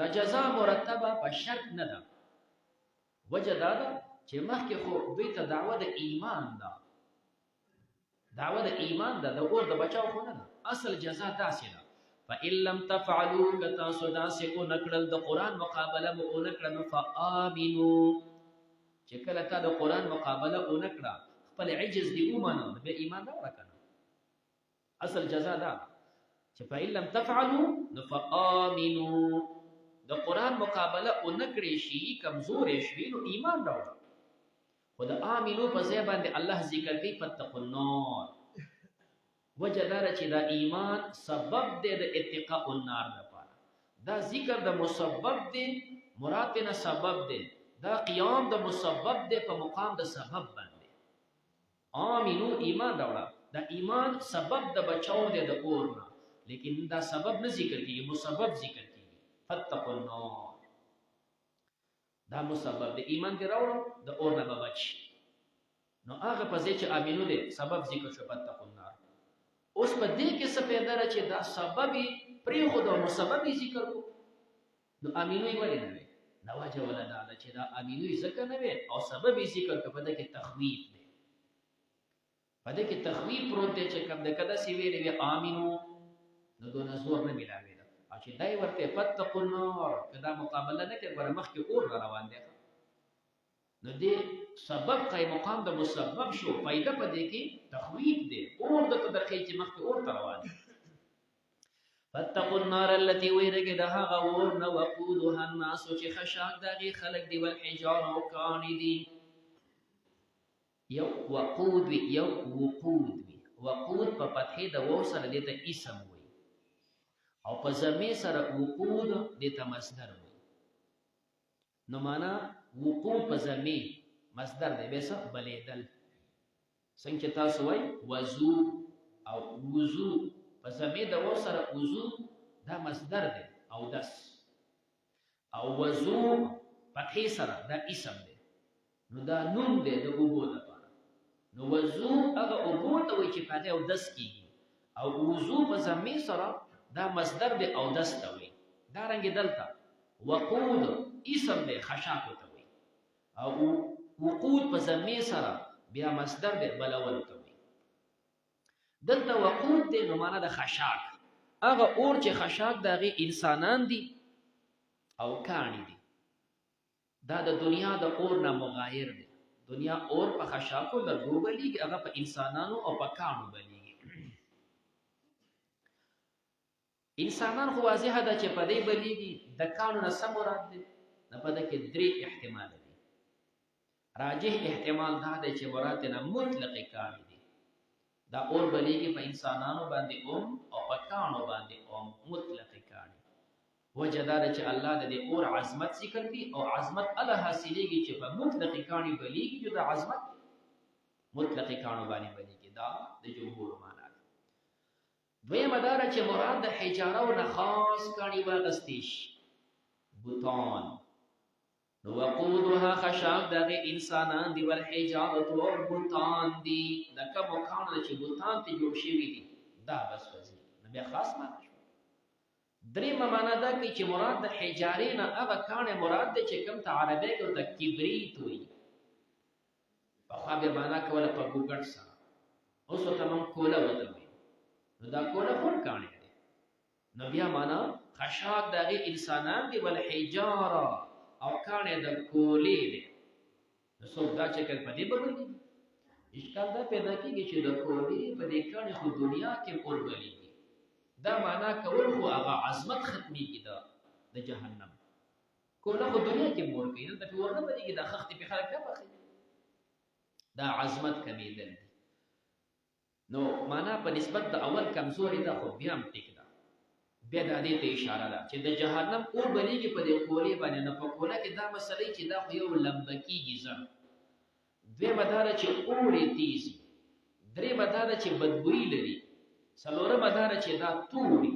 دا جزاء مرتبه په شرط نه ده وجه دا ده چې مخکې خو دوی ته دعوه د ایمان ده دعوه د ایمان ده د اور د بچاو خو نه ده اصل جزاء داسې ده فإن لم تفعلوا کتاسو داسې او نکړل د قرآن مقابله مو او نکړه نو فآمنوا چې کله تا د قرآن مقابله او نکړه خپل عجز دی ومنه به ایمان راوړه کنه اصل جزاء ده چې فإن لم تفعلوا نو فآمنوا د قرآن مقابله او نکړې شي کمزورې شي نو ایمان راوړه خو د آمنو په ځای باندې الله ذکر کوي فتقوا النار وجه دا چې دا ایمان سبب دی د اتقاء النار لپاره دا ذکر د مسبب دی مراد نه سبب دی دا قیام د مسبب دی په مقام د سبب باندې آمنو ایمان راوړه دا ایمان سبب د بچاو دی د اور نه لیکن دا سبب نه ذکر کیږي مسبب ذکر کیږي فتقوا النار دا مسبب د ایمان دی راوړو د اور نه بچ نو هغه په ځای چې امینو دی سبب ذکر شو فتقوا النار اوس په دې کې څه پیدا را چې دا سبب پرې خو د مسبب ذکر کو نو امینو یې ولې نه وي نو وجه ولا دا چې دا امینو یې ذکر نه وي او سبب یې ذکر کو په دې کې تخویف دی په دې کې تخویف پروت دی چې کوم د کده سی ویلې وي امینو نو دونه زور نه ملاوي او چې دای ورته فتقوا النار کدا مقابله نه کوي ور مخ کې اور روان دي نو دې سبب قای مقام د مسبب شو فائدہ پدې کې تخویف دی اور د تدخې چې مخ کې اور روان دي فتقوا النار التي ويرګه د هغه اور نو وقودها الناس چې خشاک دغه خلق دی ول حجار او کانی دي یو وقود وی یو وقود وی وقود په فتحې د و سره د اسم وی او په زمي سره وقود د مصدر وي نو معنا وقود په زمي مصدر دی به څه بلیدل څنګه تاسو وای وضو او وضو په زمي د و سره وضو دا مصدر دی او دس او وضو په سره دا اسم دی نو دا نون دی د وګو لپاره نو وضو هغه وګو ته وای چې په او دس کیږي او وضو په زمي سره دا مصدر دی او دسته وي دا رنګ دلته وقود اسم دی خشاک ته وي او وقود په زمي سره بیا مصدر دی بلول ته وي دلته وقود دی نو معنا د خشاک هغه اور چې خشاک دغه انسانان دي او کانی دي دا د دنیا د اور نه مغایر دی دنیا اور په خشاکو لګو بلیږي هغه په انسانانو او په کانو بلیږي انسانان خو واضحه ده چې په دې بلیږي د کانو نه سم مراد دي نه په دې کې درې احتمال دي راجح احتمال دا دی چې مراد نه مطلق کان دي دا اور بلیږي په انسانانو باندې او په کانو باندې مطلق کان وجه دا چې الله د دې اور عظمت ذکر کوي او عظمت الله حاصلېږي چې په مطلق کان بلیږي چې د عظمت مطلق کانو باندې بلیږي دا د جمهور معنا دوی مدار چې مراد د حجاره نه خاص کانی واغستیش بوتان نو وقودها خشاک دغه انسانان دی ول حجاره او بوتان دی دغه مکان چې بوتان ته جوړ شوی دي دا بس وځي نو بیا خاص معنا شو درې معنا دا کوي چې مراد د حجارې نه هغه کانه مراد دی چې کوم ته عربی کې د کبریت وي په خو به معنا کوله په ګوګړ سره اوس ته مون کوله وته نو دا کوله خون کانی دی نو بیا معنا خشاک دغه انسانان دی ول حجاره او کانی د کولی دی نو څوک دا چې کله په دې بدلېږي اشکال دا پیدا کیږي چې د کولی په دې کانی خو دنیا کې اور بلیږي دا معنا کول خو هغه عظمت ختمي کیده د جهنم کوله خو دنیا کې مور کوي نن په ورنه بلیږي دا خخت په خلک نه بخي دا عظمت کمیدل نو معنا په نسبت د اول کمزوري ده خو بیا هم ټیک ده بیا د دې ته اشاره ده چې د جهنم اور بلیږي په دې کولې باندې نه په کوله کې دا مسلې چې دا خو یو لمبه کېږي زر دویمه دا ده چې اور یې تیز وي درېیمه دا ده چې بدبویي لري څلورمه دا ده چې دا تور وي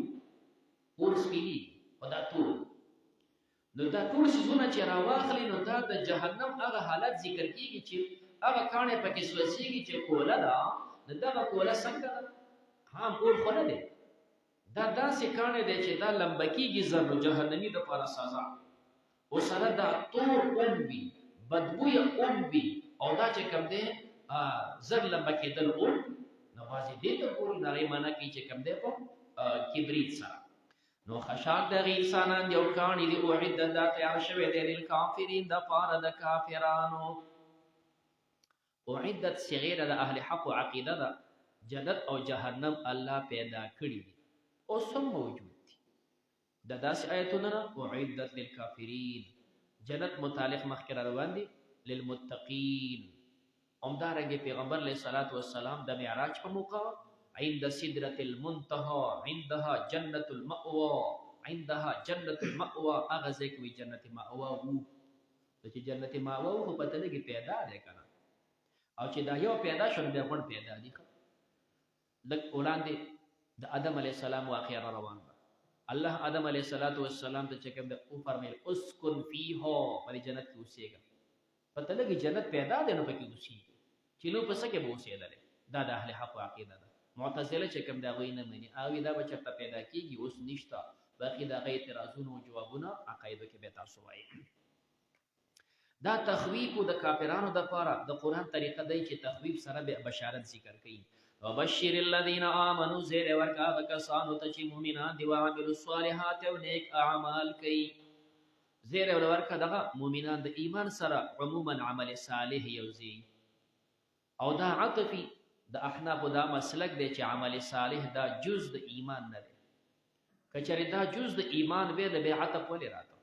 اور سپینېږي خو دا تور نو دا ټول څیزونه چې راواخلي نو دا د جهنم هغه حالت ذکر کېږي چې هغه کاڼې پکې سوځېږي چې کوله ده نو دغه کوله څنګه ده عام اور خو نه دی دا داسې کاڼې دی چې دا لمبه کېږي زر نو جهنمي دپاره سزا او سره دا تور اوم وي بدبویه اوم وي او دا چې کوم دی زر لمبه کېدل اوم نو بعضې دې ته ګوري د هغې معنا کوي چې کوم دی په کبریت سره نو خشاک دغه انسانان یو کاڼي دي اعدت دا تیار شوی دی للکافرین دپاره د کافرانو اعدت صغیر د اهل حق و عقیده ده جنت او جهنم الله پیدا کړي دي اوس هم موجود دي د داسې آیتونه نه اعدت للکافرین جنت متعلق مخکې را روان دي للمتقین همدارنګې پیغمبر علیه الصلاة والسلام د معراج په موقع عند سدرة المنتهى عندها جنة المأوى عندها جنة المأوى هغه ځای کې وي جنت مأوى وو چې جنت مأوى وو خو پته لګي پیدا دی که نه او چې دا یو پیدا شو بیا غون پیدا دي لږ وړاندې د آدم علیه السلام واقعه را روان ده الله آدم علیه السلام ته چې کوم د وفرمیل اسکن فیها په جنت کې اوسېږه پته لګي جنت پیدا دی نو پکې اوسېږي چې نو په څه کې به اوسېدلی دا د اهل حق عقیده ده معتزله چې کوم د هغوی نه مني هغوی دا به چېرته پیدا کېږي اوس نشته باقي د هغه اعتراضونه او جوابونه عقایدو کې بیا تاسو وایي دا تخویف د کافرانو دپاره د قرآن طریقه دی چې تخویف سره بشارت ذکر کوي وبشر الذین آمنوا زیر ورکا هغه کسانو ته چې مؤمنان دي وعملوا الصالحات او نیک اعمال کوي زیر ورکا دغه مؤمنان د ایمان سره عموما عمل صالح یوځي او دا عطفي د احناف دا مسلک دی چې عمل صالح دا جز د ایمان نه دی کچری دا جز د ایمان وی د بیا عطف ولې راته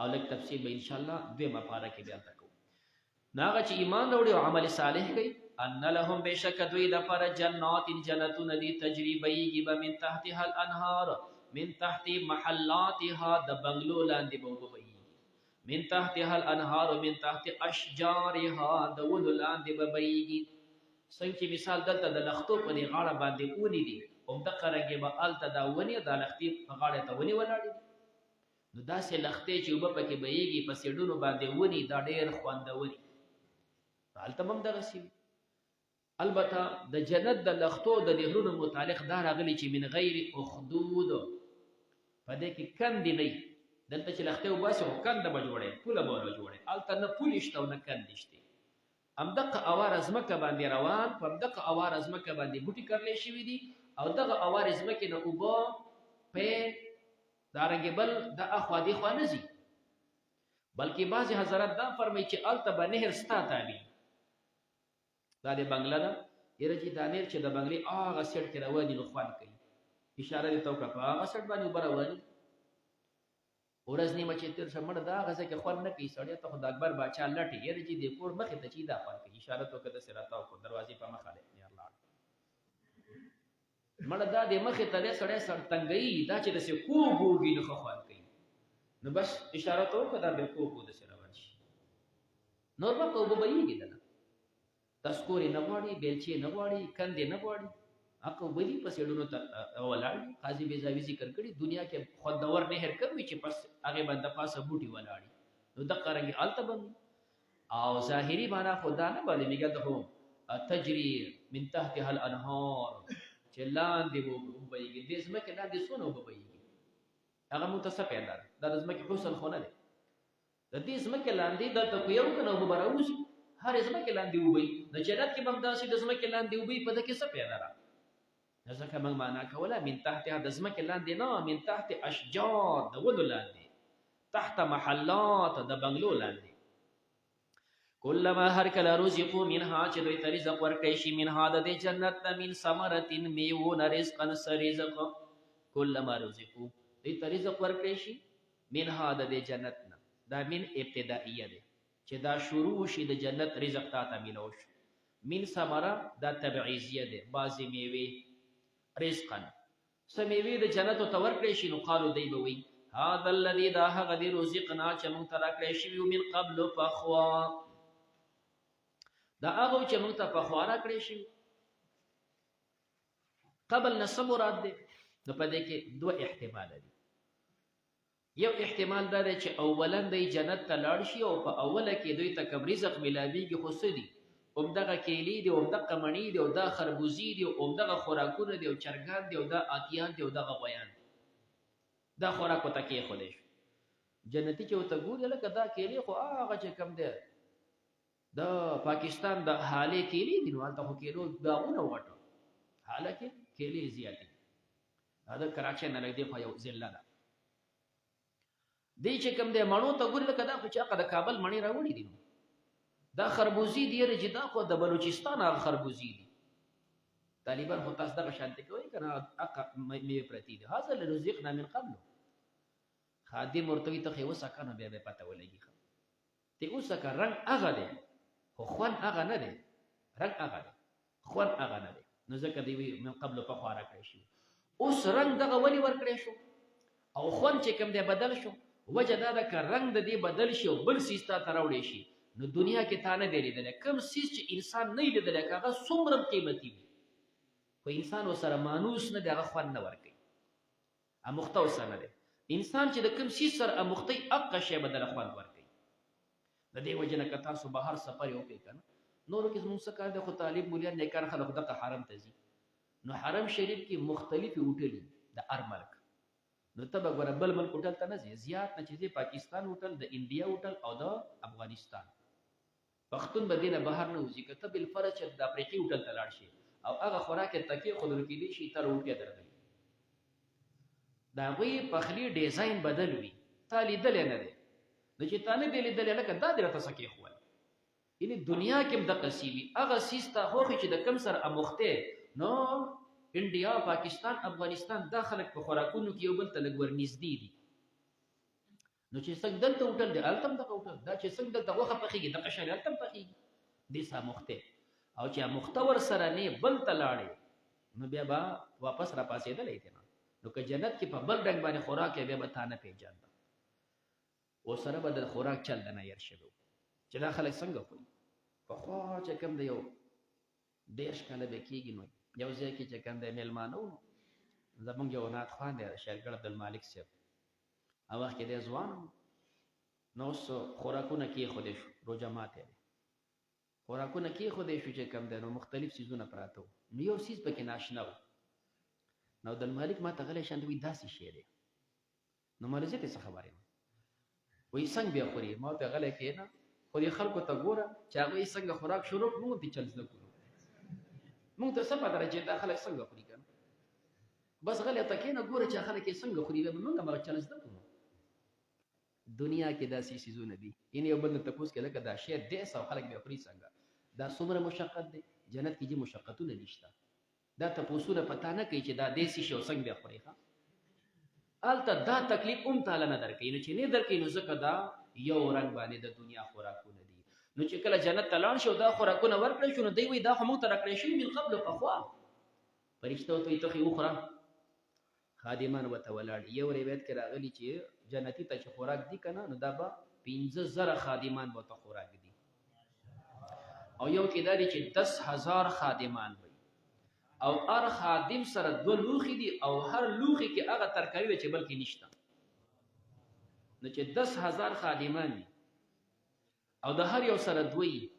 او لږ تفصیل به انشاءالله دویمه پاره کې بیا تکو ناغه چې ایمان وروړي او عمل صالح کوي ان لهم بشک دوی لپاره جنات جنتون دي تجري بيږي به من تحتها الانهار من تحت محلاتها د بنگلو لاندې به وبېږي من تحتها الانهار من تحت اشجارها د ونو لاندې به بېږي څنګه چې مثال دلته د لختو په دې غاړه باندې اونې دي همدغه رنګې به هلته دا ونې د لختې په غاړه ته ونې ولاړې دي نو داسې لختې چې اوبه پکې بهیږي په سیډونو باندې ونې دا ډېر خوندوري هلته هم دغسې وي البته د جنت د لختو د نهرونو متعلق دا راغلي چې من غیر اخدود په دې کې کندې نه وي دلته چې لختې وباسي خو کنده به جوړوي پوله به ونه جوړوي هلته نه پولې شته او نه کندې شته همدغه اواره ځمکه باندې روان په همدغه اواره ځمکه باندې بوټي کرلی شوي دي او دغه اوارې ځمکې نه اوبه په دارنګې بل د اخوا دېخوا نه ځي بلکې بعضې حضرات دا فرمایي چې هلته به نهر ستا تابي دا د بنګله ده یاره چې دا نهر چې د بنګلې هغه سیټ کې روان دي نو خوند کوي اشاره دې ته وکړه په هغه سیټ باندې اوبه روانې ورځ نیمه چې تېر شه مړه د هغه ځای کې خوند نه کوي سړی ته خو د اکبر باچا لټې یاره چې د کور مخې ته چې دا خوند کوي اشاره ته وکړه داسې راته وکړو دروازې په مخه دی یار لاړ مړه دا د مخې ته دی سړی سر تنګوي دا چې داسې کوږ وږي نو ښه خوند کوي نو بس اشاره ته وکړه دا بیا کوږ داسې روان شي نور به په اوبه بهیږي دنه تسکورې نه غواړي بیلچې نه غواړي کندې نه غواړي هغه ولي په سیډونو ته ولاړ قاضي بیزاوي ذکر کړي دنیا کې خوندور نهر کوي چې پس هغه باندې پاسه بوټي ولاړي نو دغه رنګ الته باندې او ظاهري معنا خدا نه باندې میګل ته تجري من تحتها الانهار چې لاندې وبېږي د ځمکې لاندې څونه وبېږي هغه متصف پیدا د ځمکې حسن خونه ده د دې ځمکې لاندې دلته کو یو کنه وبراوځي هر ځمکې لاندې وبې د جنت کې هم داسې د ځمکې لاندې وبې په دې کې څه پیدا را ځکه موږ معنا کوله من تحتها د ځمکې لاندې نه من تحت اشجار د ونو لاندې تحت محلات د بنگلو لاندې کلما هر کله رزقو منها چې دوی ته رزق ورکړی شي منها د دې جنت نه من ثمرة میوو نه رزقا څه رزق کلما رزقو دوی ته رزق ورکړی شي منها د دې جنت نه دا من ابتدائیه ده چې دا شروع شي د جنت رزق تا ته میلو شي من ثمره دا تبعیضیه ده بعضې میوې رزقا سمیوی د جنت ته ورکړې شي، نو قالو دی به وي هذا الذي دا هغه دی رزقنا چې موږ ته راکړی شوي من قبل پخوا، دا هغه چې موږ ته پخوا راکړی شوي. قبل نه څه مراد دی؟ نو په دې کې دوه احتمال دي. یو احتمال دا دی چې اولا دی جنت ته لاړ شي او په اوله کې دوی ته کوم رزق ملاویږي خو څه دي؟ همدغه کیلې دي، همدغه مڼې دي، او دا خربوزي دي، او همدغه خوراکونه دي، او چرګان دي، او دا اتیان دي، او دغه غویان دي. دا خوراک ورته کېښودی شو. جنتي چې ورته ګوري لکه دا کیلې خو هغه چې کوم دی د پاکستان د حالې کیلې دي، نو هلته خو کیلو داغونه وغټه، حالکه کیلې زیاتې دي. دا د کراچۍ نه لږ دی خو یو ضلع ده. دی چې کوم دی مڼو ته ګوري لکه دا خو چې هغه د کابل مڼې راوړي دي. نو دا خربوزي دی چې دا خو د بلوچستان هغه خربوزي دي. طالبان خو تاسو دغه شانتې کوئ که نه هغه میوې پرتې دي. هذا رزقنا من قبل. خادم ورته وي ته خو یې وسکه نو بیا به پته ولګي. ته وسکه رنګ هغه دی خو خوند هغه نه دی. رنګ هغه دی خوند هغه نه دی. نو ځکه دی وي من قبل پخوا راکړی شي. اوس رنګ دغه ولې ورکړی شو او خوند چې کوم دی بدل شو؟ وجه دا ده که رنګ د دې بدل شي او بل څیز تا ته راوړی شي، نو دنیا کې تا نه دی لیدلی. کوم څیز چې انسان نه یې لیدلی که هغه څومره قیمتي وي خو انسان ورسره مانوس نه دی، هغه خوند نه ورکوي، اموخته ورسره نه دی. انسان چې د کوم څیز سره اموخته وي هغه شی به دله خوند ورکوي. د دې وجه نه که تاسو بهر سفر یې وکړئ که نه، نورو کې زموږ څه کار دی، خو طالب مولیان نیکان خلک دغه حرم ته ځي. نو حرم شریف کې مختلفې هوټلې د هر ملک. نو ته به ګوره بل ملک هوټل ته نه ځې، زیات نه چې ځې پاکستان هوټل، د انډیا هوټل او د افغانستان. پښتون به دې نه بهر نه وځي. که ته بالفرض چې د افریقي هوټل ته لاړ شي او هغه خوراک یې ته کېښودل کېدای شي تا روټۍ درغلي، د هغوی پخلي ډیزاین بدل وي، تا لیدلی نه دی. نو چې تا نه دی لیدلی لکه دا دې راته څه کېښول. یعنې دنیا کې هم دقسې وي. هغه څیز ته خوښي چې د کوم سره اموخته. نو انډیا، پاکستان، افغانستان دا خلک په خوراکونو کې یو بل ته لږ ورنږدې دي. نو چې څنګه دلته هوټل دی هلته هم دغه هوټل، دا چې څنګه دلته غوښه پخېږي دغه شی هلته هم پخېږي. دې څه اموخته. او چې اموخته ورسره نه بل ته لاړې نو بیا به واپس را پاسېدلی دی. نو که جنت کې په بل رنګ باندې خوراک یې بیا به تا نه پېژانده. ورسره به د خوراک چل د نه هېر شوی چې دا خلک څنګه خوري. پخوا چې کوم دی یو 10 کاله به کېږي نو یو ځای کې چې کوم دی میلمانه وو، زمونږ یو نعت خوان دی شیرګل عبدالمالک صاحب، هغه وخت کې دی ځوان و. نو اوس خوراکونه کېښودی شو، روژه ماتی دی، خوراکونه کېښودی شو چې کوم دی نو مختلف څیزونه پراته وو. نو یو څیز پکې ناشنا و. نو عبدالمالک ما ته غلی شان وایي داسې شی دی. نو ما زه ته څه خبر یم؟ وایي څنګه بیا خوري؟ ما ورته غلی کښېنه خو دې خلکو ته ګوره چې هغوی څنګه خوراک شروع کړو، موږ دې چل زده کړو. موږ ته څه پته ده چې دا خلک څنګه خوري که نه. بس غلی ته کښېنه ګوره چې خلک یې څنګه خوري، بیا به موږ هماغه چل زده کړو. دنیا کې داسې څیزونه دي. یعنې یو بل نه تپوس کې لکه دا شی دیس او خلک بیا خوري څنګه. دا څومره مشقت دی. جنت کې چې مشقتونه نشته. دا تپوسونه پتا نه کوي چې دا دیسي شی او څنګه بیا خوري. هلته دا تکلیف هم تعالی نه درکوي. نو چې نه درکوي نو ځکه دا یو رنګ باندې د دنیا خوراکونه دي. نو چې کله جنت ته لاړ شي او دا خوراکونه ورکړی شو نو دی وایي دا خو موږ ته راکړی شوي من قبل پخوا. فرشته ورته وایي ته خو یې وخوره. خادمان ورته ولاړ. یو روایت کې راغلي چې جنتي ته چې خوراک دي که نه نو دا به 15,000 خادمان به ورته خوراک دي. او یو کې دا دی چې 10,000 خادمان وي او هر خادم سره 2 لوښي دي او هر لوښي کې هغه ترکاري ده چې بلکې نشته. نو چې 10,000 خادمان دي او د هر یو سره 2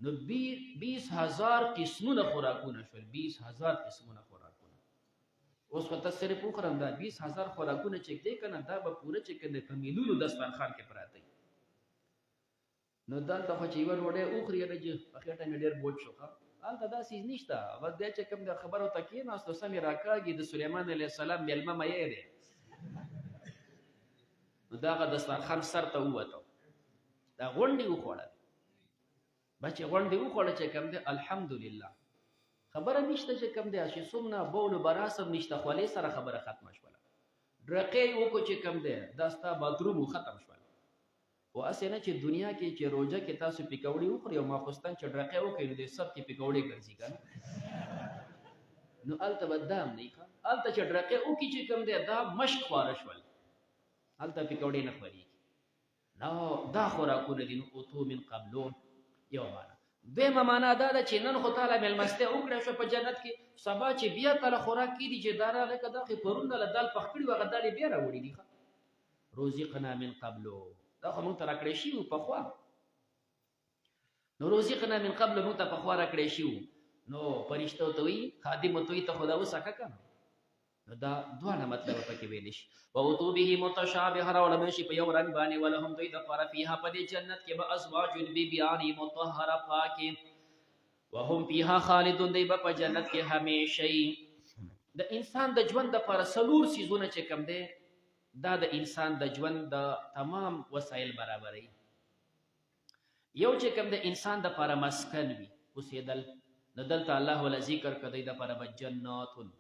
نو 20,000 قسمونه خوراکونه شول. 20,000 قسمونه خوراکونه. اوس په ته صرف وخورم دا 20,000 خوراکونه چې دی که نه دا به پوره چې کنده په میلیونو دسترخوان کې پراته. نو دلته خو چې یوه ډوډۍ وخوري چې په خېټه مې ډېر بوج شو. هلته دا څیز نشته. بس دی چې کوم د خبرو ته کېناستو سمې راکاږي د سلیمان علیه السلام میلمه میی دی. نو د هغه دسترخوان سر ته ووتو، دا غونډې وخوړل. بس چې غونډې وخوړل چې کوم دی الحمدلله خبره نشته چې کوم دی چې څومره بول و براس هم نشته، خولې سره خبره ختمه شوله. ډرقې یې وکړو چې کوم دی دا ستا باتروم ختم شول. خو هسې نه چې دنیا کې چې روژه کې تاسو پکوړې وخورئ او ماخوستن چې ډرقې وکړئ نو د سب کې پکوړې ګرځي که نه. نو الته بدام نه ښه الته چې ډرکه او کی چې کوم دی دا مشک خواره شول الته پکوړې نه خوري نو دا خوراکونه دي نو اوتو من قبلو یو معنا دویمه معنا دا ده چې نن خو تعالی ملمسته وکړه شو په جنت کې سبا چې بیا تعالی خوراک کی دي چې دارا لکه دغه پرونه له دال پخکړي وغه دال بیا راوړي دي روزقنا من قبلو دا خو مونږ ته راکړی شي په خوا نو روزقنا من قبل مونږ ته په خوا راکړی شي نو پرشتو ته وي خادم ته وي ته خدا وسکه کنه نو دا دواړه مطلب پکې ویل شي او تو به متشابه راول شي په یو رنگ باندې ولهم دوی د پر فيها په دې جنت کې به ازواج بیبيان مطهره پاکه وهم فيها خالدون دی په جنت کې همیشه د انسان د ژوند د پر سلور سيزونه چې کم دی دا د انسان د ژوند د تمام وسایل برابرې یو چې کم د انسان د پر مسکن وي اوسېدل نو دلته الله ولا ذکر کړی د پر جناتون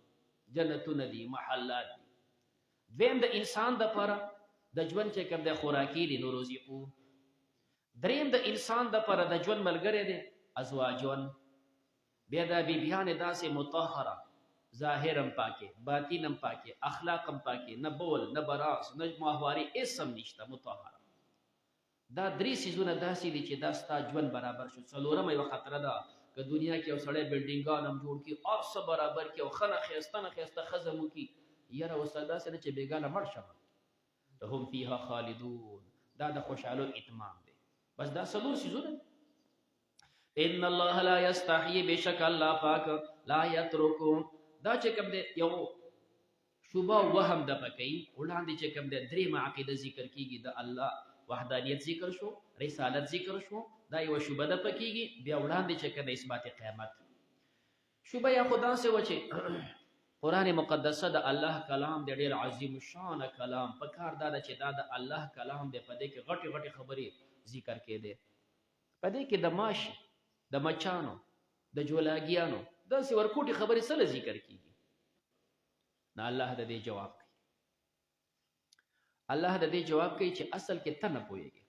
جنتون دي محلات دي دویم د انسان د پر د ژوند چې کم د خوراکي دي نو روزقو دریم د انسان د پر د ژوند ملګری دي ازواجون بیا د بیبیان داسې مطهره ظاهرم پاکه باطینم پاکه اخلاقم پاکه نه بول نه براس نه ماهواري اسم نشته مطهره دا درې سيزونه داسې دي چې دا ستا ژوند برابر شو څلورم یو خطر ده که دنیا کې یو سړی بلډینګان هم جوړ کی او څه برابر کې او خنه خيستانه خيسته خزمو کی یره وسدا سره چې بیګاله مړ شمه هم فيها خالدون دا د خوشاله اتمام دی بس دا څلور سيزونه ان الله لا يستحيي بشك الله پاک لا يتركو دا چې کوم دی یو شوبه وهم د پکې وړاندې چې کوم دی درې عقیده ذکر کیږي د الله وحدانیت ذکر شو رسالت ذکر شو دا یو شوبه د پکېږي بیا وړاندې چې کوم اثبات قیامت شوبه یا خدا سے وچه قران مقدسه د الله کلام د ډېر عظیم شان کلام په کار دا چې دا د الله کلام دی په دې کې غټي غټي خبرې ذکر کړي په دې کې د ماشي د مچانو د جولاګیانو داسې ورکوټي خبرې سره ذکر کیږي نه الله د دې جواب کوي الله د دې جواب کوي چې اصل کې ته نه پوهیږي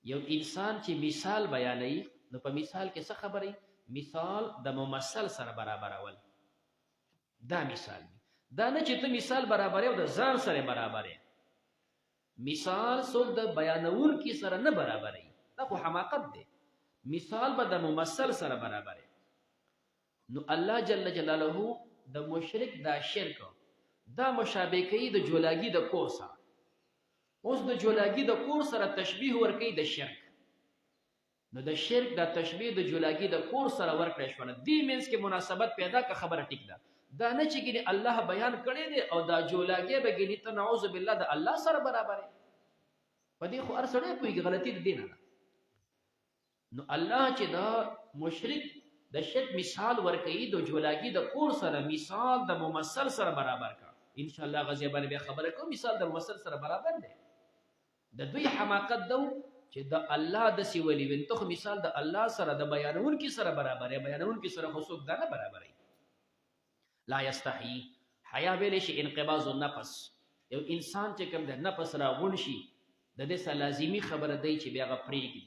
یو انسان چې مثال بیانوي نو په مثال کې څه خبرې مثال د ممثل سره برابر اول دا مثال دا نه چې ته مثال برابر یو د ځان سره برابر یې مثال څوک د بیانون کې سره نه برابر یې دا خو حماقت دی مثال به د ممثل سره برابر یې نو الله جل جلاله د مشرک دا شرک دا مشابه کوي د جولاګي د کور سره اوس د جولاګي د کور سره تشبیه ورکوي د شرک نو د شرک د تشبیه د جولاګي د کور سره ورکړی شو نه دې مینس کې مناسبت پیدا که خبره ټیک ده دا نه چې ګینه الله بیان کړی دی او دا جولاګي به ګینه ته نعوذ بالله د الله سره برابر دی په دې خو ارسړې پوي غلطي دي نه نو الله چې دا مشرک د شرک مثال ورکوي د جولاګي د کور سره مثال د ممثل سره برابر کا ان شاء الله غزي باندې خبره کوم مثال د ممثل سره برابر دی د دوی حماقت دو چې د الله د سی ولی ونته مثال د الله سره د بیانون کې سره برابر دی بیانون کې سره خصوص ده نه برابر دی لا یستحی حیا ویل شي انقباض النفس یو انسان چې کوم د نفس را غون شي د دې سره لازمی خبره دی چې بیا غپریږي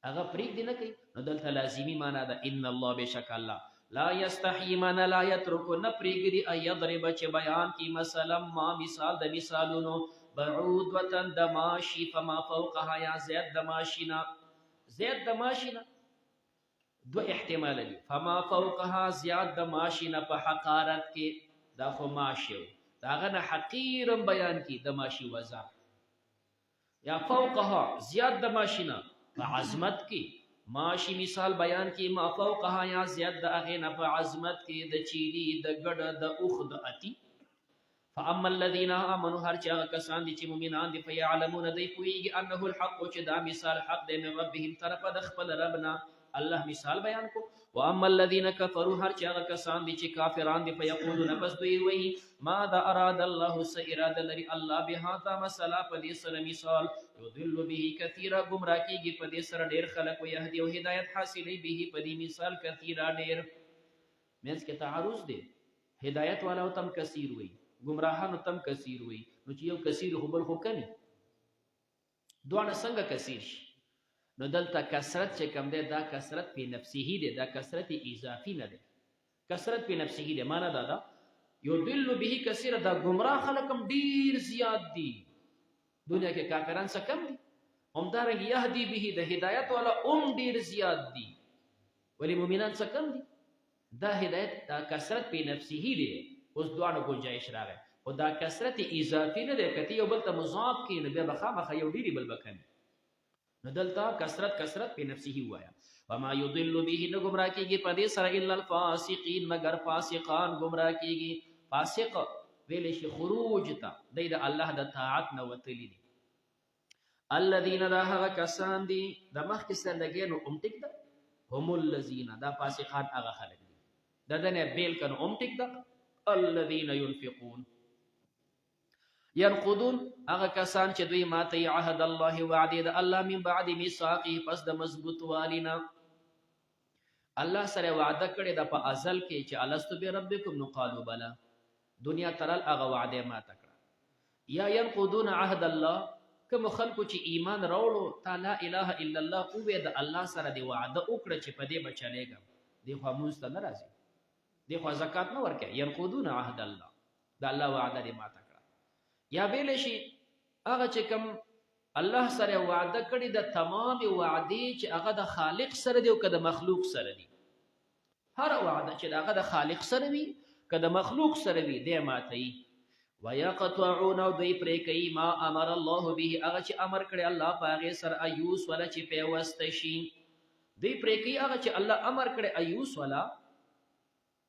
هغه پریک دی نه کوي نو دلته لازمی معنا ده ان الله بشک الله لا یستحی من لا یترک نه پریګری ایضرب چې بیان کی مثلا ما مثال د مثالونو بعود وطن د ماشی فما فوقها یا زید د ماشینا زید د ماشینا دو احتمال دي فما فوقها زیاد د ماشینا په حقارت کې دا خو ماشیو داغه نه حقیرم بیان کی د ماشی وزن یا فوقها زیاد د ماشینا په عظمت کې ماشی مثال بیان کی ما فوقها یا زیاد د هغه نه په عظمت کې د چيلي د ګډ د اوخ د اتی فاما الذين امنوا هر چا کسان دي چې مؤمنان دي فيعلمون دی پويږي انه الحق چې دا مثال حق دی من ربهم طرف د خپل ربنا الله مثال بیان کو واما الذين كفروا هر چا کسان دي چې کافران دي فيقولون پس دوی وایي ماذا اراد الله سيراد لري الله بهذا مثلا په دې سره مثال يضل به كثيرا گمراه کیږي په دې سره ډېر خلک او يهدي او هدايت حاصلې به په دې مثال كثيرا ډېر مینس کې تعارض دي هدايت والا تم کثیر وي گمراهانو تم کثیر وي نو چې یو کثیر خو بل خو کمی دوه څنګه کثیر شي نو دلته کثرت چې کم دی دا کثرت په نفسه دی دا کثرت اضافي نه دی کثرت په نفسه دی معنا دا یضل به کثیر، دا گمراه خلقم ډیر زیات دي دنیا کې کافران څخه کم دي، همدارنګ يهدي به د هدایت والا ډیر زیات دي ولی مؤمنان څخه کم دي. دا هدایت دا کثرت په نفسه دی، اوس دوانو گنجائش راغی او دا کثرت اضافي نه دی، کته یو بل ته مضاف کې نه بیا بخامخ یو ډیری بل بکن نو دلته کثرت په نفسه وایا. وما يضل به نه گمراه کیږي په دې سره الا الفاسقين مگر فاسقان گمراه کیږي. فاسق ویل شي خروج ته د الله د طاعت نه وتلی دي. الذين دا هغه کسان دي د مخکې سره لګینو ټیک ده، هم الذين دا فاسقان هغه خلک دي دنه بیل کنو ټیک ده. الذين ينفقون ينقضون هغه کسان چې دوی ماته عهد الله وعده د الله من بعد میثاقه پس د مضبوط والینا الله سره وعده کړی د په ازل کې چې الستو بربکم نو قالوا بلا دنیا ترل هغه وعده ما تکړه. یا ينقضون عهد الله کوم خلکو چې ایمان راوړو تا لا اله الا الله او د الله سره دی وعده وکړه چې په دې بچلېګم دی خو موږ ته ناراضي دی خو زکات نه ورکه. ينقضون عهد الله د الله وعده دی ما تکړه. یا بیل شي هغه چې کوم الله سره وعده کړی د تمام وعده چې هغه د خالق سره دی او که د مخلوق سره دی، هر وعده چې هغه د خالق سره وي که د مخلوق سره وي دی ماتي. ويقطعون دوی پرې کوي ما امر الله به هغه چې امر کړی الله پاغه سره ایوس ولا چې پیوست شي، دوی پرې کوي هغه چې الله امر کړی ایوس ولا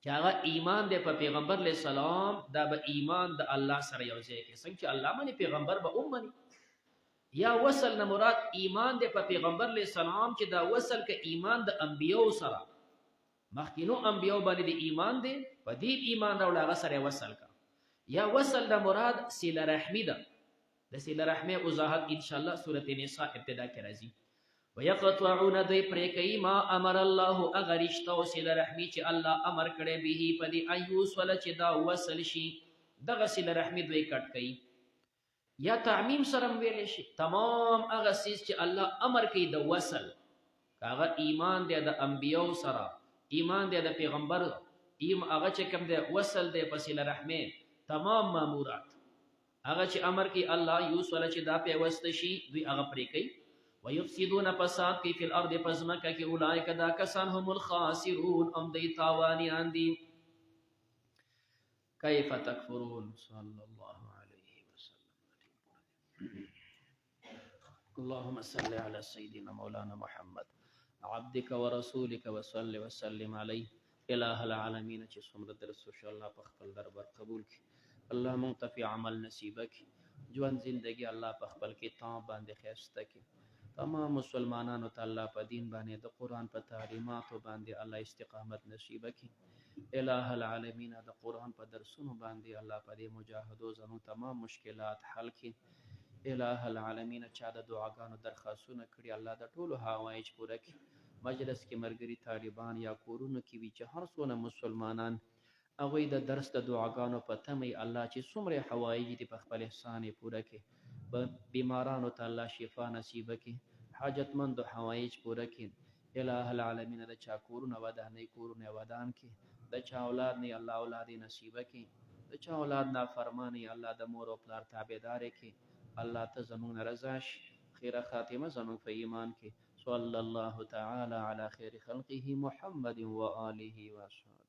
چې هغه ایمان دی په پیغمبر علیه السلام، دا به ایمان د الله سره یو ځای کې څنګه چې الله باندې پیغمبر به امني. یا وصل نه مراد ایمان دی په پیغمبر علیه السلام چې دا وصل کې ایمان د انبیو سره مخکینو انبیو باندې د ایمان دی په دې ایمان راوړل هغه سره وصل کا. یا وصل د مراد صله رحمی ده، د صله رحمی وضاحت ان شاء الله سورۃ النساء ابتدا کې راځي. ويقطعون دوی پرې کوي ما امر الله اغرشت او صله رحمی چې الله امر کړی به په دې ایوس ولا چې دا وصل شي دغه صله رحمی دوی کټ کوي. یا تعمیم سره ویل شي تمام هغه سیس چې الله امر کوي د وصل، هغه ایمان دی د انبیو سره، ایمان دی د پیغمبر، هغه چې کوم دی وصل دی په صله رحمی تمام مامورات هغه چې امر کوي الله یوس ولا چې دا پیوست شي دوی هغه پرې کوي. ويفسدون فساد کی فی الارض پزمکه کی اولئک دا کسان هم الخاسرون ام دی تاوانیان دی. کیف تکفرون صلی الله علیه وسلم. اللهم صل علی سیدنا مولانا محمد عبدك ورسولك وصل وسلم علیه. الہ العالمین چې څومره درس وشو الله په خپل دربار قبول کړي، الله مونږ ته عمل نصیب کړي، ژوند زندگی الله په خپل کتاب باندې خیسته کړي. تمام مسلمانانو ته الله په دین باندې د قرآن په تعلیماتو باندې الله استقامت نصیب کړي. الہ العالمین د قرآن په درسونو باندې الله په دې مجاهدو زموږ تمام مشکلات حل کړي. الہ العالمین چا د دعاګانو درخواستونه کړي الله د ټولو حوایج پوره کړي. مجلس کې مرګري طالبان یا کورونو کې وي چې هر څونه مسلمانان هغوی د درس د دعاګانو په تمه الله چې څومره حوایج دي په خپل احسان یې پوره کړي. بیمارانو ته الله شفا نصیب کړي، حاجتمندو حوایج پوره کړي. الہ العالمین د چا کورونه ودانۍ کورونه ودان کړي، د چا اولاد نه الله اولاد نصیب کړي، د چا اولاد نافرمانی الله د مور او پلار تابعدار کړي. الله ته زموږ رضا شي، خیره خاتمه زموږ په ایمان کې. صلی الله تعالی علی خیر خلقه محمد و آله و اصحابه.